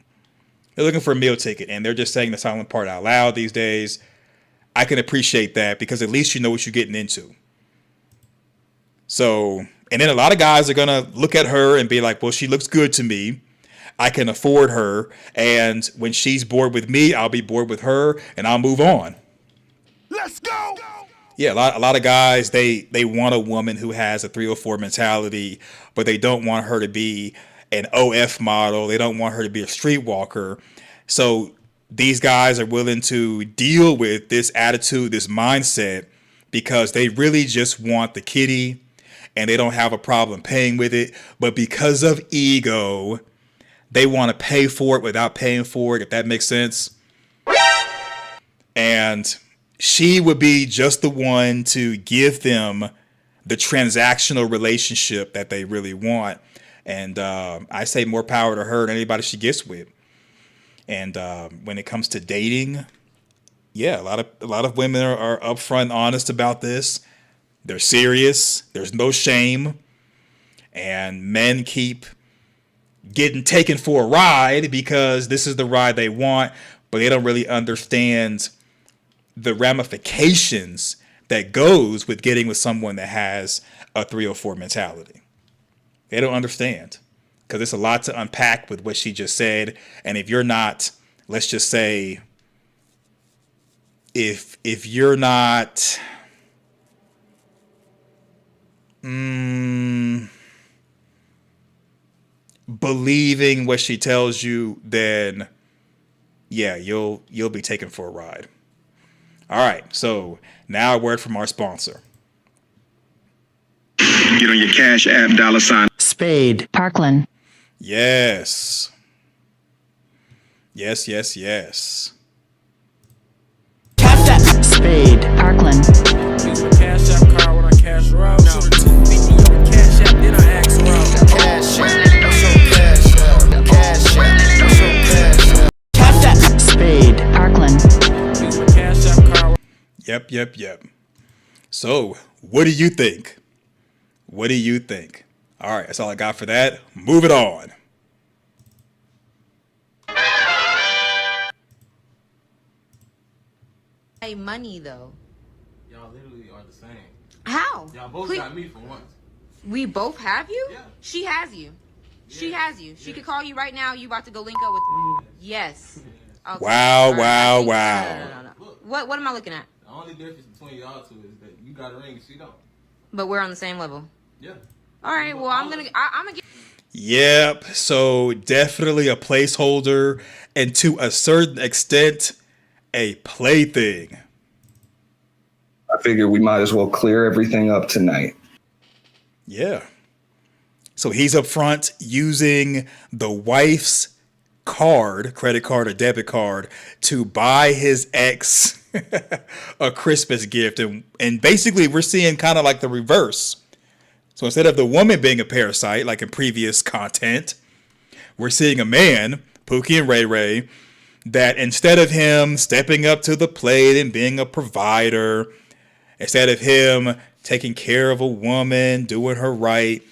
They're looking for a meal ticket, and they're just saying the silent part out loud these days. I can appreciate that, because at least you know what you're getting into. So, and then a lot of guys are going to look at her and be like, well, she looks good to me. I can afford her. And when she's bored with me, I'll be bored with her, and I'll move on. Let's go. Yeah, a lot of guys, they want a woman who has a 304 mentality, but they don't want her to be an OF model. They don't want her to be a streetwalker. So these guys are willing to deal with this attitude, this mindset, because they really just want the kitty and they don't have a problem paying with it. But because of ego, they want to pay for it without paying for it, if that makes sense. And she would be just the one to give them the transactional relationship that they really want. And I say more power to her than anybody she gets with. And when it comes to dating, yeah, a lot of women are upfront, honest about this. They're serious. There's no shame. And men keep getting taken for a ride because this is the ride they want, but they don't really understand the ramifications that goes with getting with someone that has a 304 mentality. They don't understand. Because there's a lot to unpack with what she just said. And if you're not, let's just say, if you're not believing what she tells you, then yeah, you'll be taken for a ride. All right, so now a word from our sponsor. Get on your Cash App, $ Spade. Parkland. Yes. Yes, yes, yes. Spade. Parkland. Use my Cash App card when I cash her out. Shoot her 250 on the Cash App, then I ask her out. Cash App, that's your Cash App. Cash App, that's your Cash App. Spade. Parkland. Use my Cash App card. Yep. So, what do you think? What do you think? All right, that's all I got for that. Move it on. Hey, money though. Y'all literally are the same. How? Y'all both got me for once. We both have you? Yeah. She has you. She has you. She could call you right now. You about to go link up with. Yes. Okay. Wow. No. What am I looking at? The only difference between y'all two is that you got a ring and she don't. But we're on the same level. Yeah. All right. Well, I'm gonna get. Yep. So definitely a placeholder, and to a certain extent, a plaything. I figure we might as well clear everything up tonight. Yeah. So he's up front using the wife's card, credit card or debit card, to buy his ex a Christmas gift. And basically we're seeing kind of like the reverse. So instead of the woman being a parasite, like in previous content, we're seeing a man, Pookie and Ray Ray, that instead of him stepping up to the plate and being a provider, instead of him taking care of a woman, doing her right,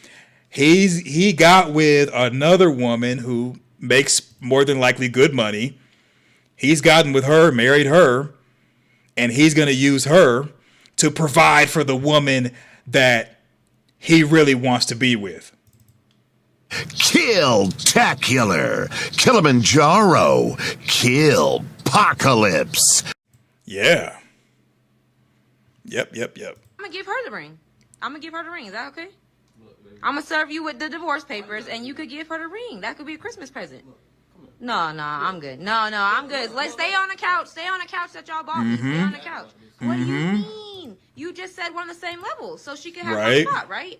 he got with another woman who makes more than likely good money. He's gotten with her, married her, and he's going to use her to provide for the woman that he really wants to be with. Kill-tacular. Kilimanjaro. Kill-pocalypse. Yeah. Yep. I'm gonna give her the ring. Is that okay? I'm gonna serve you with the divorce papers, and you could give her the ring. That could be a Christmas present. No, I'm good. No, I'm good. Let's stay on the couch. Stay on the couch that y'all bought me. Stay on the couch. What do you mean? You just said we're on the same level, so she can have my spot, right?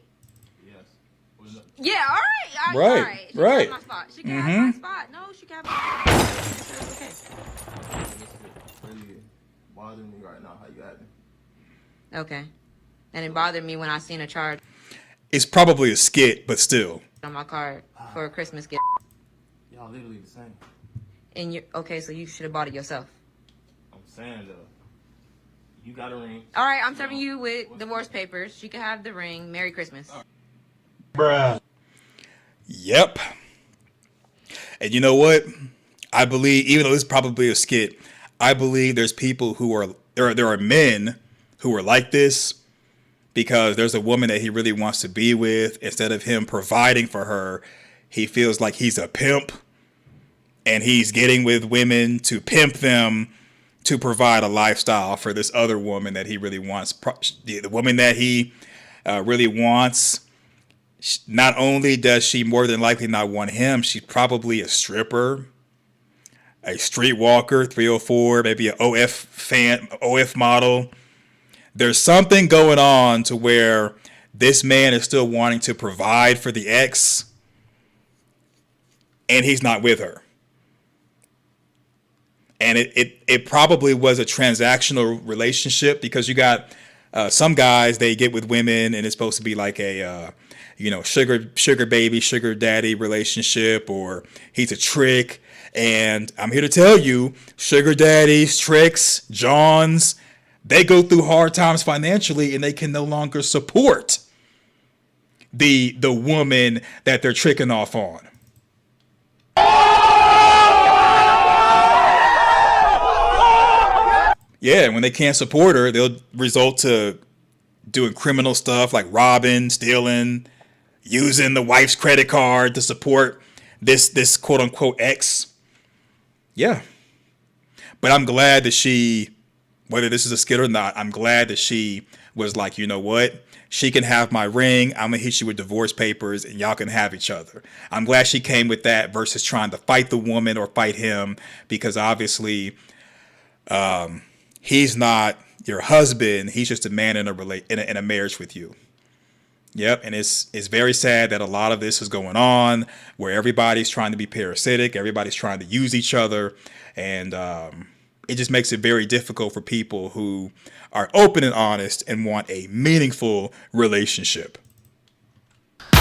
Yeah, all right. She can have my spot. She can have my spot. No, she can have my spot. It's okay. Really bothering me right now how you acting. Okay. And it bothered me when I seen a charge It's probably a skit, but still. on my card for a Christmas gift. Y'all literally the same. And you okay, so you should have bought it yourself. I'm saying though, you got a ring. All right, I'm serving you with divorce papers. She can have the ring. Merry Christmas. Bruh. Yep. And you know what? I believe, even though this is probably a skit, I believe there's people who are, there are men who are like this because there's a woman that he really wants to be with. Instead of him providing for her, he feels like he's a pimp and he's getting with women to pimp them to provide a lifestyle for this other woman that he really wants. The woman that he really wants, not only does she more than likely not want him, she's probably a stripper. a streetwalker, 304, maybe an OF model. There's something going on to where this man is still wanting to provide for the ex, and he's not with her. And it probably was a transactional relationship, because you got some guys, they get with women and it's supposed to be like a sugar baby, sugar daddy relationship, or he's a trick. And I'm here to tell you, sugar daddies, tricks, Johns, they go through hard times financially, and they can no longer support the woman that they're tricking off on. Yeah, and when they can't support her, they'll resort to doing criminal stuff like robbing, stealing, using the wife's credit card to support this quote unquote ex. Yeah. But I'm glad that she, whether this is a skit or not, I'm glad that she was like, you know what? She can have my ring. I'm going to hit you with divorce papers and y'all can have each other. I'm glad she came with that versus trying to fight the woman or fight him, because obviously he's not your husband. He's just a man in a marriage with you. Yep, and it's very sad that a lot of this is going on where everybody's trying to be parasitic, everybody's trying to use each other, and it just makes it very difficult for people who are open and honest and want a meaningful relationship.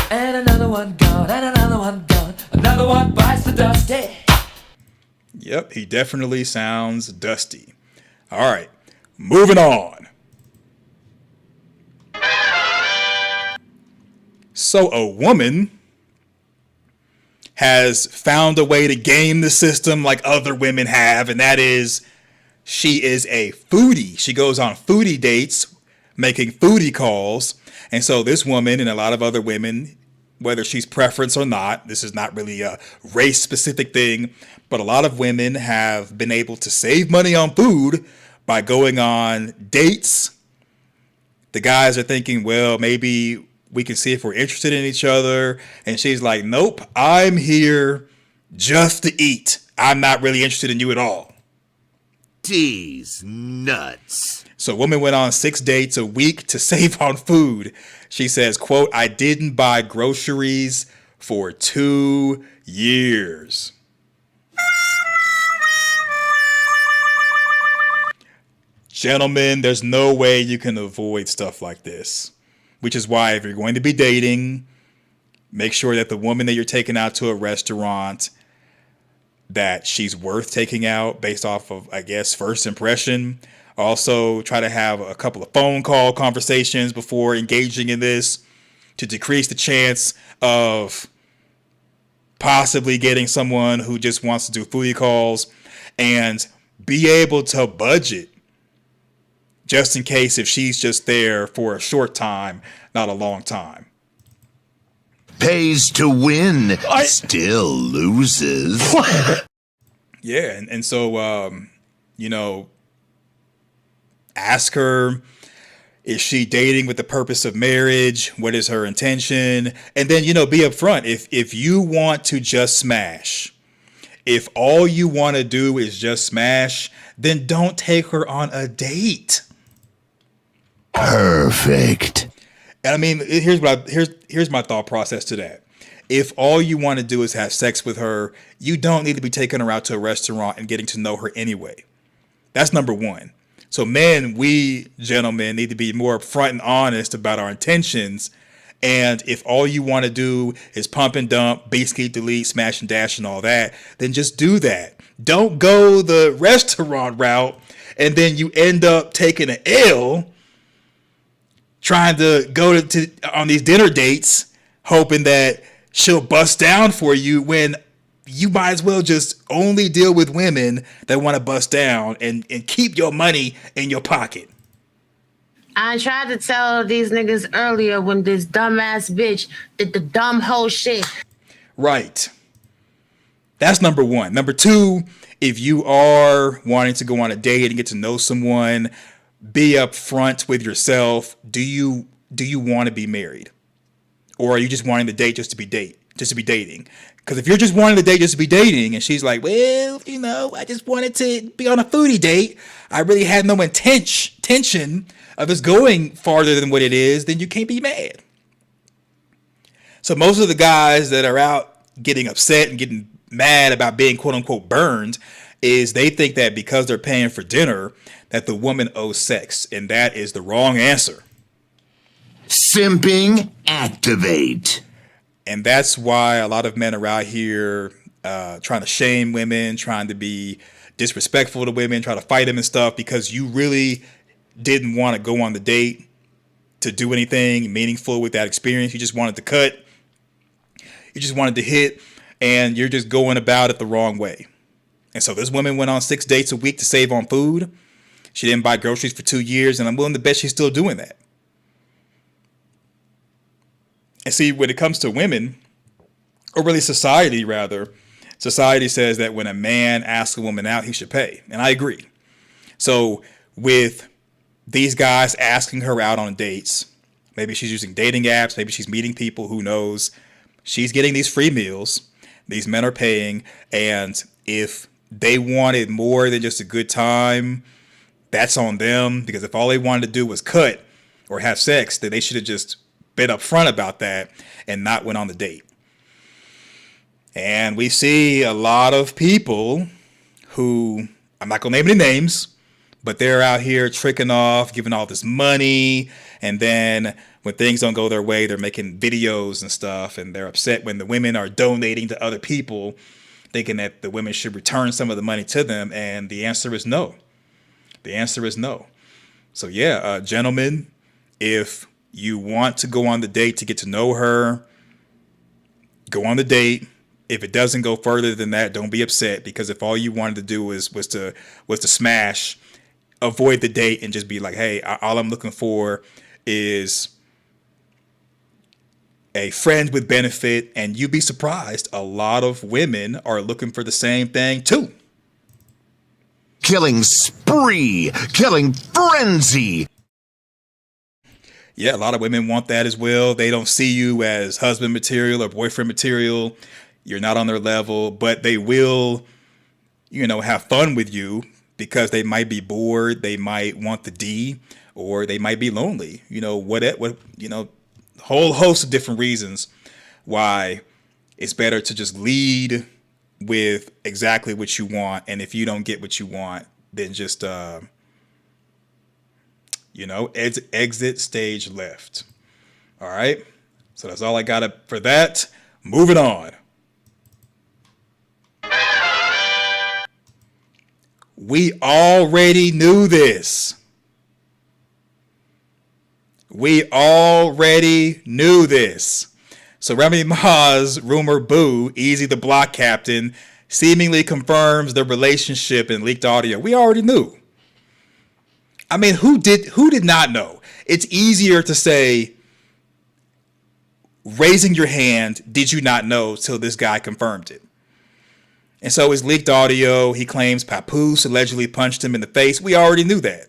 And another one gone, and another one gone, another one bites the dust. Yep, he definitely sounds dusty. All right, moving on. So a woman has found a way to game the system like other women have, and that is she is a foodie. She goes on foodie dates, making foodie calls. And so this woman and a lot of other women, whether she's preference or not, this is not really a race specific thing, but a lot of women have been able to save money on food by going on dates. The guys are thinking, well, maybe we can see if we're interested in each other. And she's like, nope, I'm here just to eat. I'm not really interested in you at all. These nuts. So a woman went on 6 dates a week to save on food. She says, quote, I didn't buy groceries for 2 years. Gentlemen, there's no way you can avoid stuff like this. Which is why if you're going to be dating, make sure that the woman that you're taking out to a restaurant, that she's worth taking out based off of, I guess, first impression. Also, try to have a couple of phone call conversations before engaging in this to decrease the chance of possibly getting someone who just wants to do foodie calls, and be able to budget just in case if she's just there for a short time, not a long time. Pays to win, still loses. Yeah, and so, ask her, is she dating with the purpose of marriage? What is her intention? And then, be upfront. If you want to just smash, if all you want to do is just smash, then don't take her on a date. Perfect. And I mean, here's my thought process to that. If all you want to do is have sex with her, you don't need to be taking her out to a restaurant and getting to know her anyway. That's number one. So men, we gentlemen need to be more upfront and honest about our intentions. And if all you want to do is pump and dump, base, keep, delete, smash and dash and all that, then just do that. Don't go the restaurant route and then you end up taking an L trying to go to on these dinner dates, hoping that she'll bust down for you, when you might as well just only deal with women that want to bust down and keep your money in your pocket. I tried to tell these niggas earlier when this dumbass bitch did the dumb whole shit. Right. That's number one. Number two, if you are wanting to go on a date and get to know someone, be upfront with yourself. Do you want to be married? Or are you just wanting the date just to be date? just to be dating. Because if you're just wanting to date just to be dating, and she's like, well, you know, I just wanted to be on a foodie date, I really had no intention of us going farther than what it is, then you can't be mad. So most of the guys that are out getting upset and getting mad about being quote unquote burned is they think that because they're paying for dinner that the woman owes sex, and that is the wrong answer. Simping activate. And that's why a lot of men are out here trying to shame women, trying to be disrespectful to women, try to fight them and stuff, because you really didn't want to go on the date to do anything meaningful with that experience. You just wanted to cut. You just wanted to hit, and you're just going about it the wrong way. And so this woman went on 6 dates a week to save on food. She didn't buy groceries for 2 years, and I'm willing to bet she's still doing that. And see, when it comes to women, or really society rather, society says that when a man asks a woman out, he should pay. And I agree. So with these guys asking her out on dates, maybe she's using dating apps, maybe she's meeting people, who knows. She's getting these free meals. These men are paying. And if they wanted more than just a good time, that's on them. Because if all they wanted to do was cut or have sex, then they should have just been upfront about that and not went on the date. And we see a lot of people who, I'm not going to name any names, but they're out here tricking off, giving all this money. And then when things don't go their way, they're making videos and stuff. And they're upset when the women are donating to other people, thinking that the women should return some of the money to them. And the answer is no. The answer is no. So yeah, gentlemen, if you want to go on the date to get to know her, go on the date. If it doesn't go further than that, don't be upset, because if all you wanted to do was to smash, avoid the date and just be like, hey, all I'm looking for is a friend with benefit. And you'd be surprised, a lot of women are looking for the same thing too. Killing spree, killing frenzy. Yeah, a lot of women want that as well. They don't see you as husband material or boyfriend material. You're not on their level, but they will, have fun with you because they might be bored. They might want the D, or they might be lonely. Whole host of different reasons why it's better to just lead with exactly what you want. And if you don't get what you want, then just, exit stage left. All right. So that's all I got for that. Moving on. We already knew this. We already knew this. So Remy Ma's rumor boo, Eazy the Block Captain, seemingly confirms the relationship in leaked audio. We already knew. I mean, who did not know? It's easier to say, raising your hand, did you not know, till this guy confirmed it. And so his leaked audio, he claims Papoose allegedly punched him in the face. We already knew that.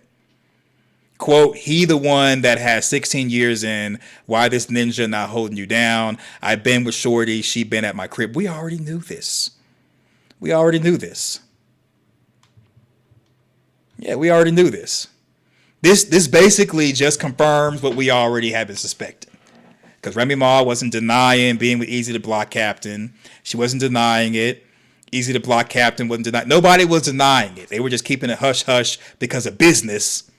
Quote, he the one that has 16 years in, why this ninja not holding you down? I've been with Shorty, she been at my crib. We already knew this. We already knew this. Yeah, we already knew this. This basically just confirms what we already had been suspecting. Because Remy Ma wasn't denying being with Eazy the Block Captain. She wasn't denying it. Eazy the Block Captain wasn't denying. Nobody was denying it. They were just keeping it hush-hush because of business.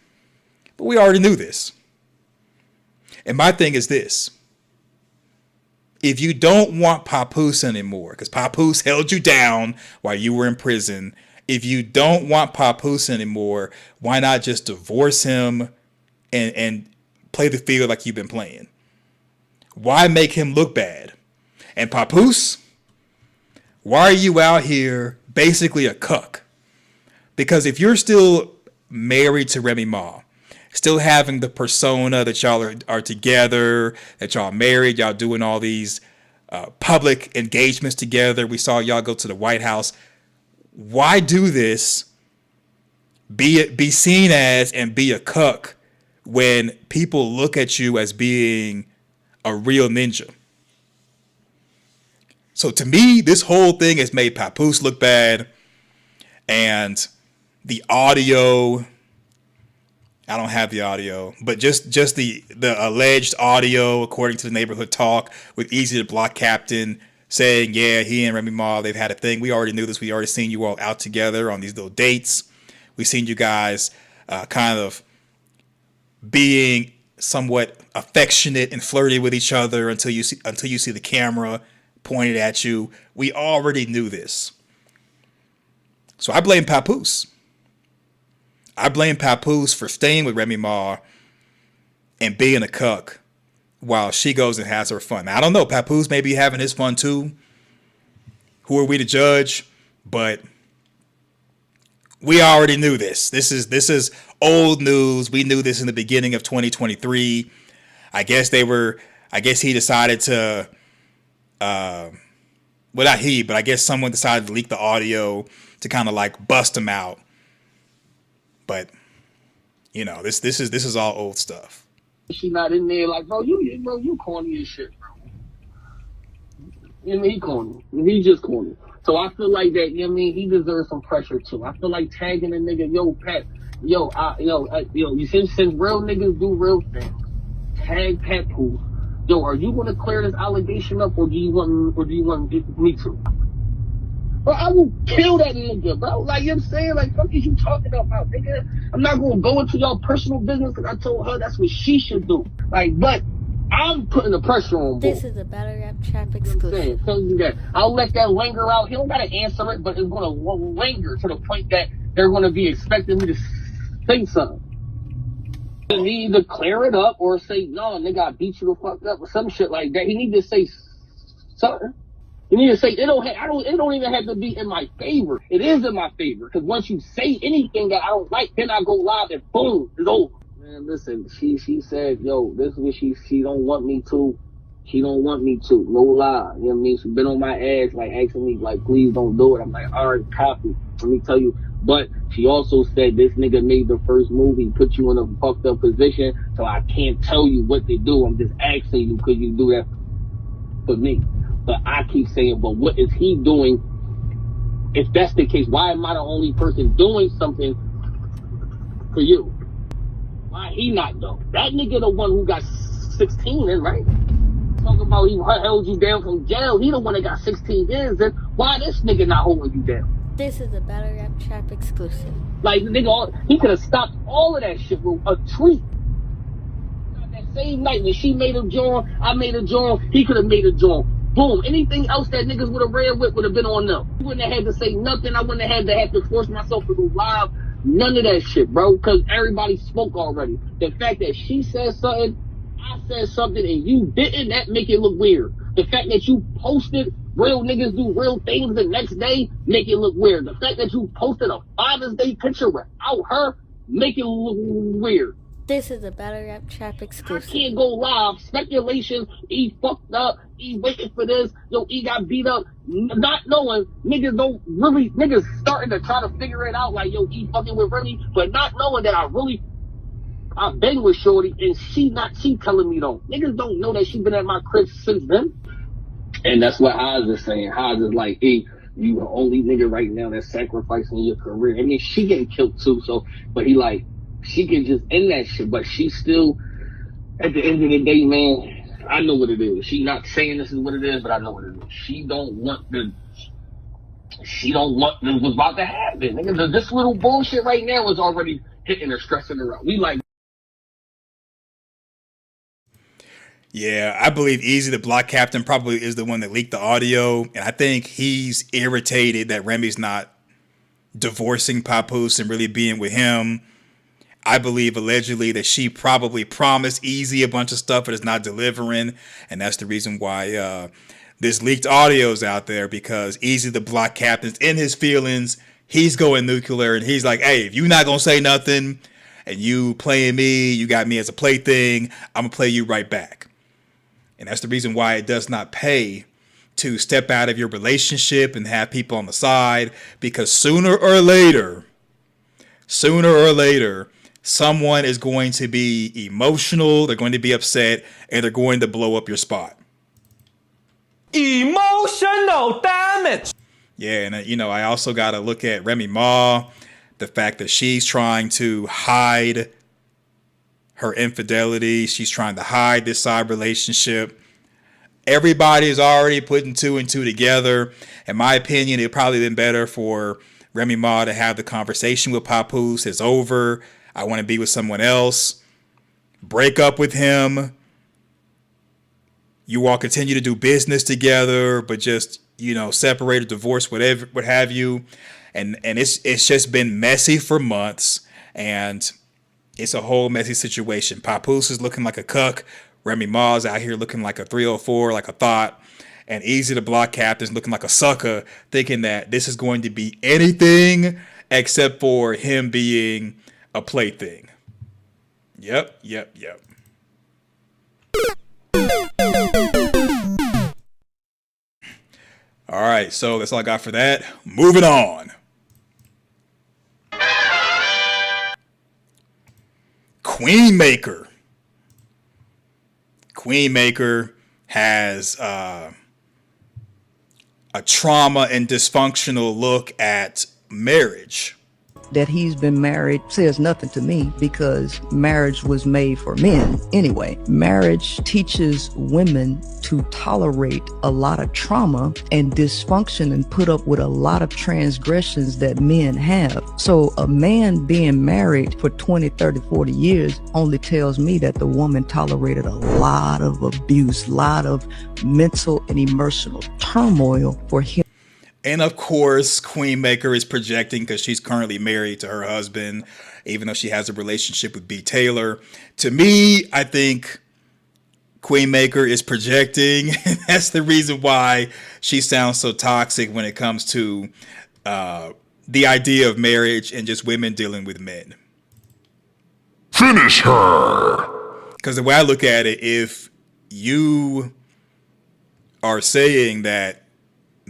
But we already knew this. And my thing is this. If you don't want Papoose anymore, because Papoose held you down while you were in prison, if you don't want Papoose anymore, why not just divorce him and play the field like you've been playing? Why make him look bad? And Papoose, why are you out here basically a cuck? Because if you're still married to Remy Ma, still having the persona that y'all are together, that y'all married, y'all doing all these public engagements together. We saw y'all go to the White House. Why do this? Be seen as and be a cuck when people look at you as being a real ninja. So to me, this whole thing has made Papoose look bad. And the audio, I don't have the audio, but just the alleged audio, according to the neighborhood talk, with Eazy the Block Captain saying, yeah, he and Remy Ma, they've had a thing. We already knew this. We already seen you all out together on these little dates. We seen you guys kind of being somewhat affectionate and flirty with each other until you see the camera pointed at you. We already knew this. So I blame Papoose. I blame Papoose for staying with Remy Ma and being a cuck while she goes and has her fun. Now, I don't know. Papoose may be having his fun too. Who are we to judge? But we already knew this. This is old news. We knew this in the beginning of 2023. I guess he decided to, well, not he, but I guess someone decided to leak the audio to kind of like bust him out. But you know, this is all old stuff. She not in there like, bro, you corny as shit, bro. You know, he corny. He just corny. So I feel like that, you know what I mean, he deserves some pressure too. I feel like tagging a nigga, yo, Pat, you since real niggas do real things, tag Papoose. Yo, are you gonna clear this allegation up, or do you want me to? Bro, I will kill that nigga, bro. Like, you know what I'm saying? Like, fuck is you talking about, nigga? I'm not gonna go into y'all personal business because I told her that's what she should do. Like, but I'm putting the pressure on. This is a Battle Rap Trap exclusive. Tell you that. I'll let that linger out. He don't gotta answer it, but it's gonna linger to the point that they're gonna be expecting me to say something. He either clear it up or say, no, nigga, I beat you the fuck up or some shit like that. He need to say something. You need to say it don't even have to be in my favor. It is in my favor because once you say anything that I don't like, then I go live and boom, it's over. Man, listen, she said, yo, this is what she don't want me to. She don't want me to. No lie. You know what I mean? She been on my ass, like asking me, like, please don't do it. I'm like, all right, copy. Let me tell you. But she also said this nigga made the first move. He put you in a fucked up position, so I can't tell you what to do. I'm just asking you, could you do that for me? But I keep saying, but what is he doing? If that's the case, why am I the only person doing something for you? Why he not though? That nigga the one who got 16 in, right? Talking about he held you down from jail. He the one that got 16 years in. Why this nigga not holding you down? This is a Battle Rap Trap exclusive. Like, nigga, he could have stopped all of that shit with a tweet. That same night when she made a joint, I made a joint, he could have made a joint. Boom. Anything else that niggas would have ran with would have been on them. I wouldn't have had to say nothing. I wouldn't have had to force myself to go live. None of that shit, bro, because everybody spoke already. The fact that she said something, I said something, and you didn't, that make it look weird. The fact that you posted real niggas do real things the next day, make it look weird. The fact that you posted a Father's Day picture without her, make it look weird. This is a Battle Rap Trap exclusive. I can't go live. Speculation, he fucked up, he waiting for this, yo, he got beat up. Not knowing, niggas starting to try to figure it out, like, yo, he fucking with Remy, but not knowing that I've been with Shorty, and she telling me though. Niggas don't know that she been at my crib since then. And that's what Oz is saying. Oz is like, hey, you the only nigga right now that's sacrificing your career. I mean, she getting killed too, so, but he like, she can just end that shit, but she still, at the end of the day, man, I know what it is. She not saying this is what it is, but I know what it is. She don't want what's about to happen. Nigga, this little bullshit right now is already hitting her, stressing her out. We like, yeah, I believe Eazy the Block Captain probably is the one that leaked the audio, and I think he's irritated that Remy's not divorcing Papoose and really being with him. I believe allegedly that she probably promised Eazy a bunch of stuff but is not delivering, and that's the reason why this leaked audio is out there, because Eazy the Block Captain's in his feelings. He's going nuclear, and he's like, hey, if you're not going to say nothing and you playing me, you got me as a plaything, I'm going to play you right back. And that's the reason why it does not pay to step out of your relationship and have people on the side, because sooner or later, someone is going to be emotional, they're going to be upset, and they're going to blow up your spot. Emotional damage. Yeah, and I also got to look at Remy Ma, the fact that she's trying to hide her infidelity. She's trying to hide this side relationship. Everybody's already putting two and two together. In my opinion, it'd probably been better for Remy Ma to have the conversation with Papoose. It's over. I want to be with someone else. Break up with him. You all continue to do business together, but just, separate or divorce, whatever, what have you. And it's just been messy for months, and it's a whole messy situation. Papoose is looking like a cuck. Remy Ma's out here looking like a 304, like a thought. And Eazy the Block Captain's looking like a sucker, thinking that this is going to be anything except for him being a plaything. Yep. All right, so that's all I got for that. Moving on. Queenmaker. Queenmaker has a trauma and dysfunctional look at marriage. That he's been married says nothing to me, because marriage was made for men anyway. Marriage teaches women to tolerate a lot of trauma and dysfunction and put up with a lot of transgressions that men have. So a man being married for 20, 30, 40 years only tells me that the woman tolerated a lot of abuse, a lot of mental and emotional turmoil for him. And of course, Queenmaker is projecting because she's currently married to her husband, even though she has a relationship with B. Taylor. To me, I think Queenmaker is projecting. That's the reason why she sounds so toxic when it comes to the idea of marriage and just women dealing with men. Finish her. Because the way I look at it, if you are saying that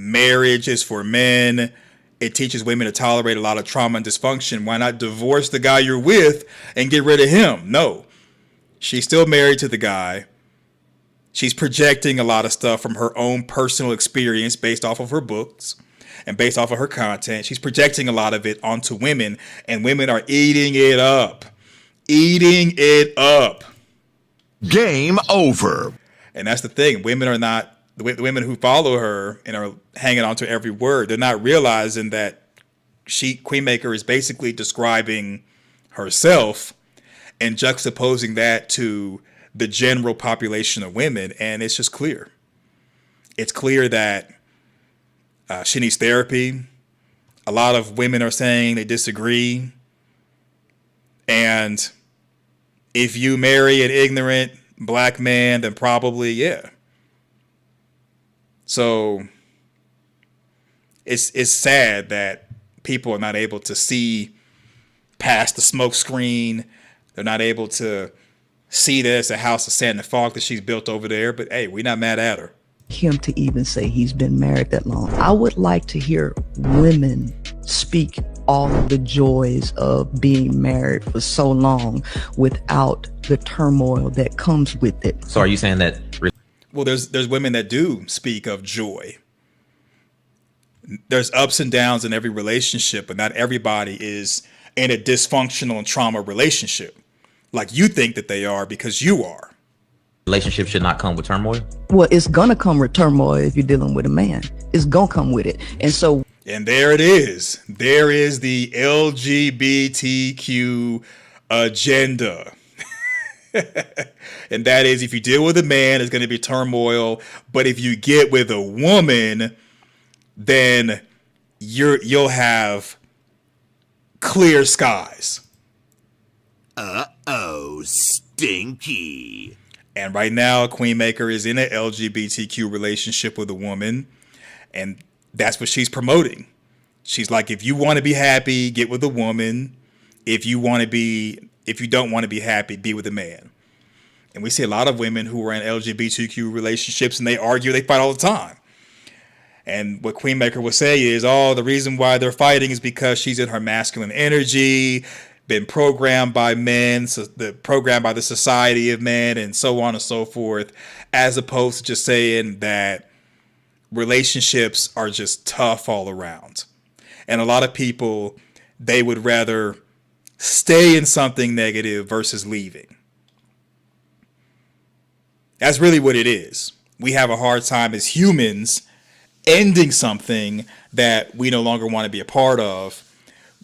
marriage is for men, it teaches women to tolerate a lot of trauma and dysfunction, why not divorce the guy you're with and get rid of him? No. She's still married to the guy. She's projecting a lot of stuff from her own personal experience based off of her books and based off of her content. She's projecting a lot of it onto women, and women are eating it up. Eating it up. Game over. And that's the thing. Women are not, the women who follow her and are hanging on to every word, they're not realizing that Queenmaker is basically describing herself and juxtaposing that to the general population of women. And it's just clear. It's clear that she needs therapy. A lot of women are saying they disagree. And if you marry an ignorant black man, then probably, yeah. So it's sad that people are not able to see past the smoke screen. They're not able to see that it's a house of sand and fog that she's built over there. But hey, we're not mad at her. Him to even say he's been married that long. I would like to hear women speak all of the joys of being married for so long without the turmoil that comes with it. So are you saying that? Well, there's women that do speak of joy. There's ups and downs in every relationship, but not everybody is in a dysfunctional and trauma relationship like you think that they are, because you are. Relationship should not come with turmoil? Well, it's gonna come with turmoil if you're dealing with a man. It's gonna come with it. And so, and there it is. There is the LGBTQ agenda. And that is, if you deal with a man, it's going to be turmoil. But if you get with a woman, then you'll have clear skies. Uh-oh, stinky. And right now, Queenmaker is in an LGBTQ relationship with a woman, and that's what she's promoting. She's like, if you want to be happy, get with a woman. If you don't want to be happy, be with a man. And we see a lot of women who are in LGBTQ relationships, and they argue, they fight all the time. And what Queenmaker will say is, the reason why they're fighting is because she's in her masculine energy, been programmed by men, programmed by the society of men, and so on and so forth, as opposed to just saying that relationships are just tough all around. And a lot of people, they would rather stay in something negative versus leaving. That's really what it is. We have a hard time as humans ending something that we no longer want to be a part of.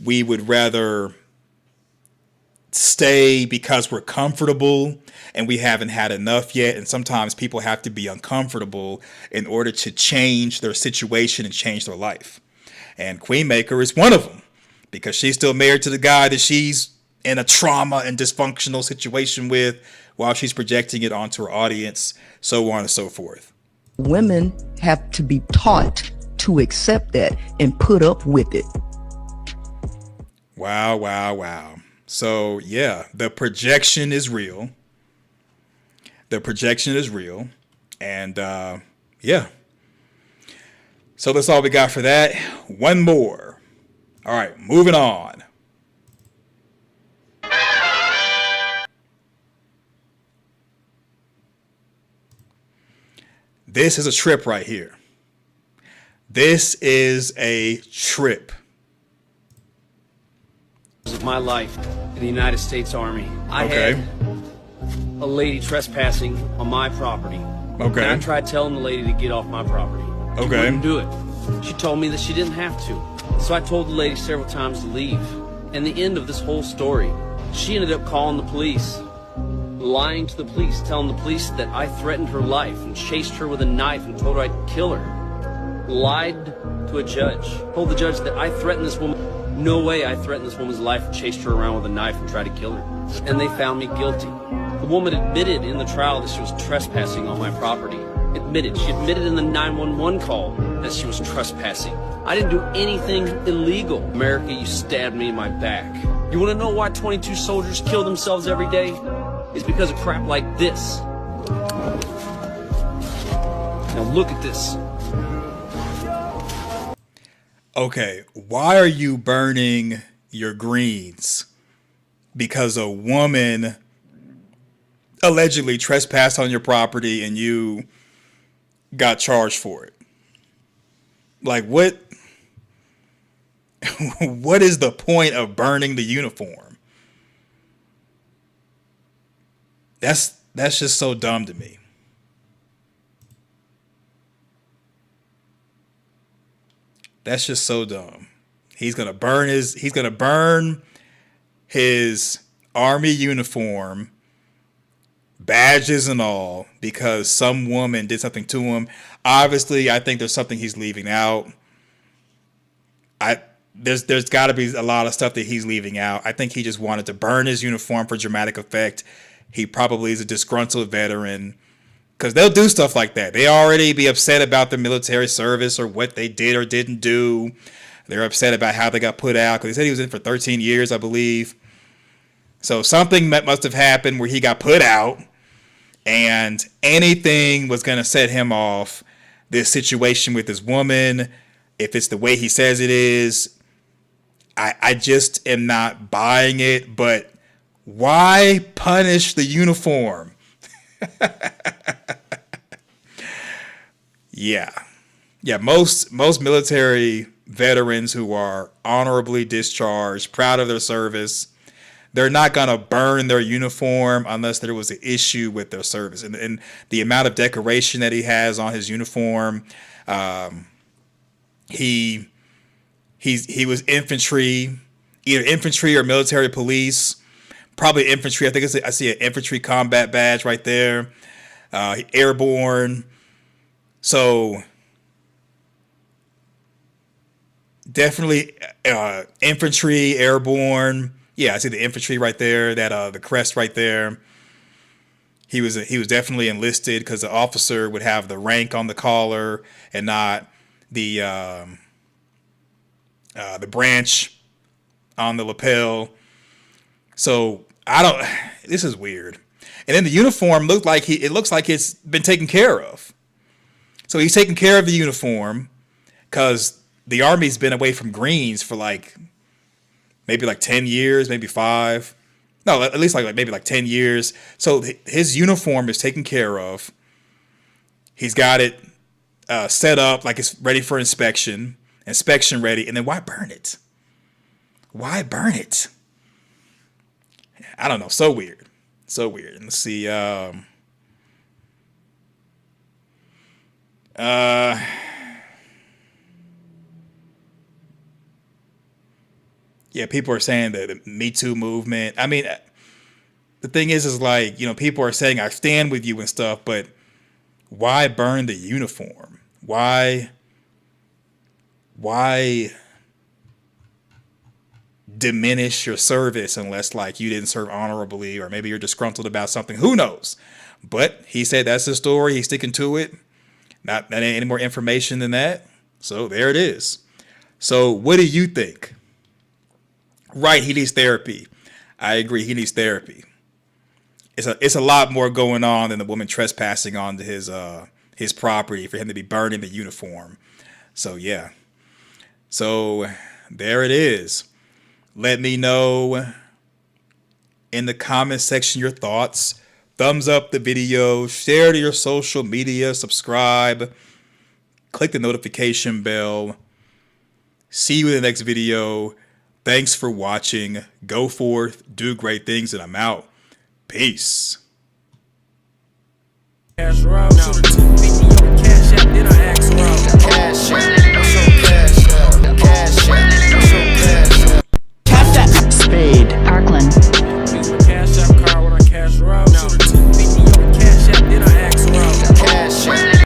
We would rather stay because we're comfortable and we haven't had enough yet. And sometimes people have to be uncomfortable in order to change their situation and change their life. And Queenmaker is one of them, because she's still married to the guy that she's in a trauma and dysfunctional situation with, while she's projecting it onto her audience, so on and so forth. Women have to be taught to accept that and put up with it. Wow, wow, wow. So yeah, the projection is real. The projection is real. And yeah. So that's all we got for that. One more. All right, moving on. This is a trip right here. This is a trip. Of my life in the United States Army. I had a lady trespassing on my property. Okay. And I tried telling the lady to get off my property. She wouldn't do it. She told me that she didn't have to. So I told the lady several times to leave. And the end of this whole story, she ended up calling the police, lying to the police, telling the police that I threatened her life and chased her with a knife and told her I'd kill her. Lied to a judge. Told the judge that I threatened this woman. No way I threatened this woman's life and chased her around with a knife and tried to kill her. And they found me guilty. The woman admitted in the trial that she was trespassing on my property. She admitted in the 911 call that she was trespassing. I didn't do anything illegal. America, you stabbed me in my back. You want to know why 22 soldiers kill themselves every day? It's because of crap like this. Now look at this. Okay, why are you burning your greens? Because a woman allegedly trespassed on your property and you got charged for it. Like, what? What is the point of burning the uniform? That's just so dumb to me. That's just so dumb. He's gonna burn his army uniform, badges and all, because some woman did something to him. Obviously, I think there's something he's leaving out. There's got to be a lot of stuff that he's leaving out. I think he just wanted to burn his uniform for dramatic effect. He probably is a disgruntled veteran, because they'll do stuff like that. They already be upset about their military service or what they did or didn't do. They're upset about how they got put out, because they said he was in for 13 years, I believe. So something must have happened where he got put out, and anything was going to set him off. This situation with this woman, if it's the way he says it is, I just am not buying it. But why punish the uniform? Yeah. Most military veterans who are honorably discharged, proud of their service, they're not going to burn their uniform unless there was an issue with their service. And the amount of decoration that he has on his uniform, he was infantry, either infantry or military police, probably infantry. I think I see an infantry combat badge right there, airborne. So definitely infantry, airborne. Yeah, I see the infantry right there, that the crest right there. He was definitely enlisted, because the officer would have the rank on the collar and not the branch on the lapel. So this is weird. And then the uniform looks like it's been taken care of. So he's taking care of the uniform, because the Army's been away from greens for maybe 10 years, maybe 5. No, at least maybe 10 years. So his uniform is taken care of. He's got it set up like it's ready for inspection ready, and then why burn it? Why burn it? I don't know. So weird. Let's see. Yeah, people are saying that the Me Too movement. I mean, the thing is like, people are saying I stand with you and stuff, but why burn the uniform? Why diminish your service unless like you didn't serve honorably, or maybe you're disgruntled about something? Who knows? But he said that's his story. He's sticking to it. Not any more information than that. So there it is. So what do you think? Right, he needs therapy. I agree, he needs therapy. It's a lot more going on than the woman trespassing onto his property for him to be burning the uniform. So yeah. So there it is. Let me know in the comment section your thoughts. Thumbs up the video, share to your social media, subscribe, click the notification bell. See you in the next video. Thanks for watching. Go forth, do great things, and I'm out. Peace. Cash route, so the 250 on cash app, then I ask route. Cash app, cash app. Cash app. Spade. Parkland. Use my cash app card when I cash route, so the 250 on cash app, then I ask route. Cash app.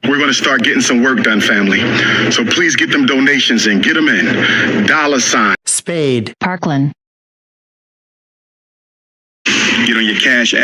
We're going to start getting some work done, family. So please get them donations in. Get them in. $. Spade. Parkland. Get on your cash app.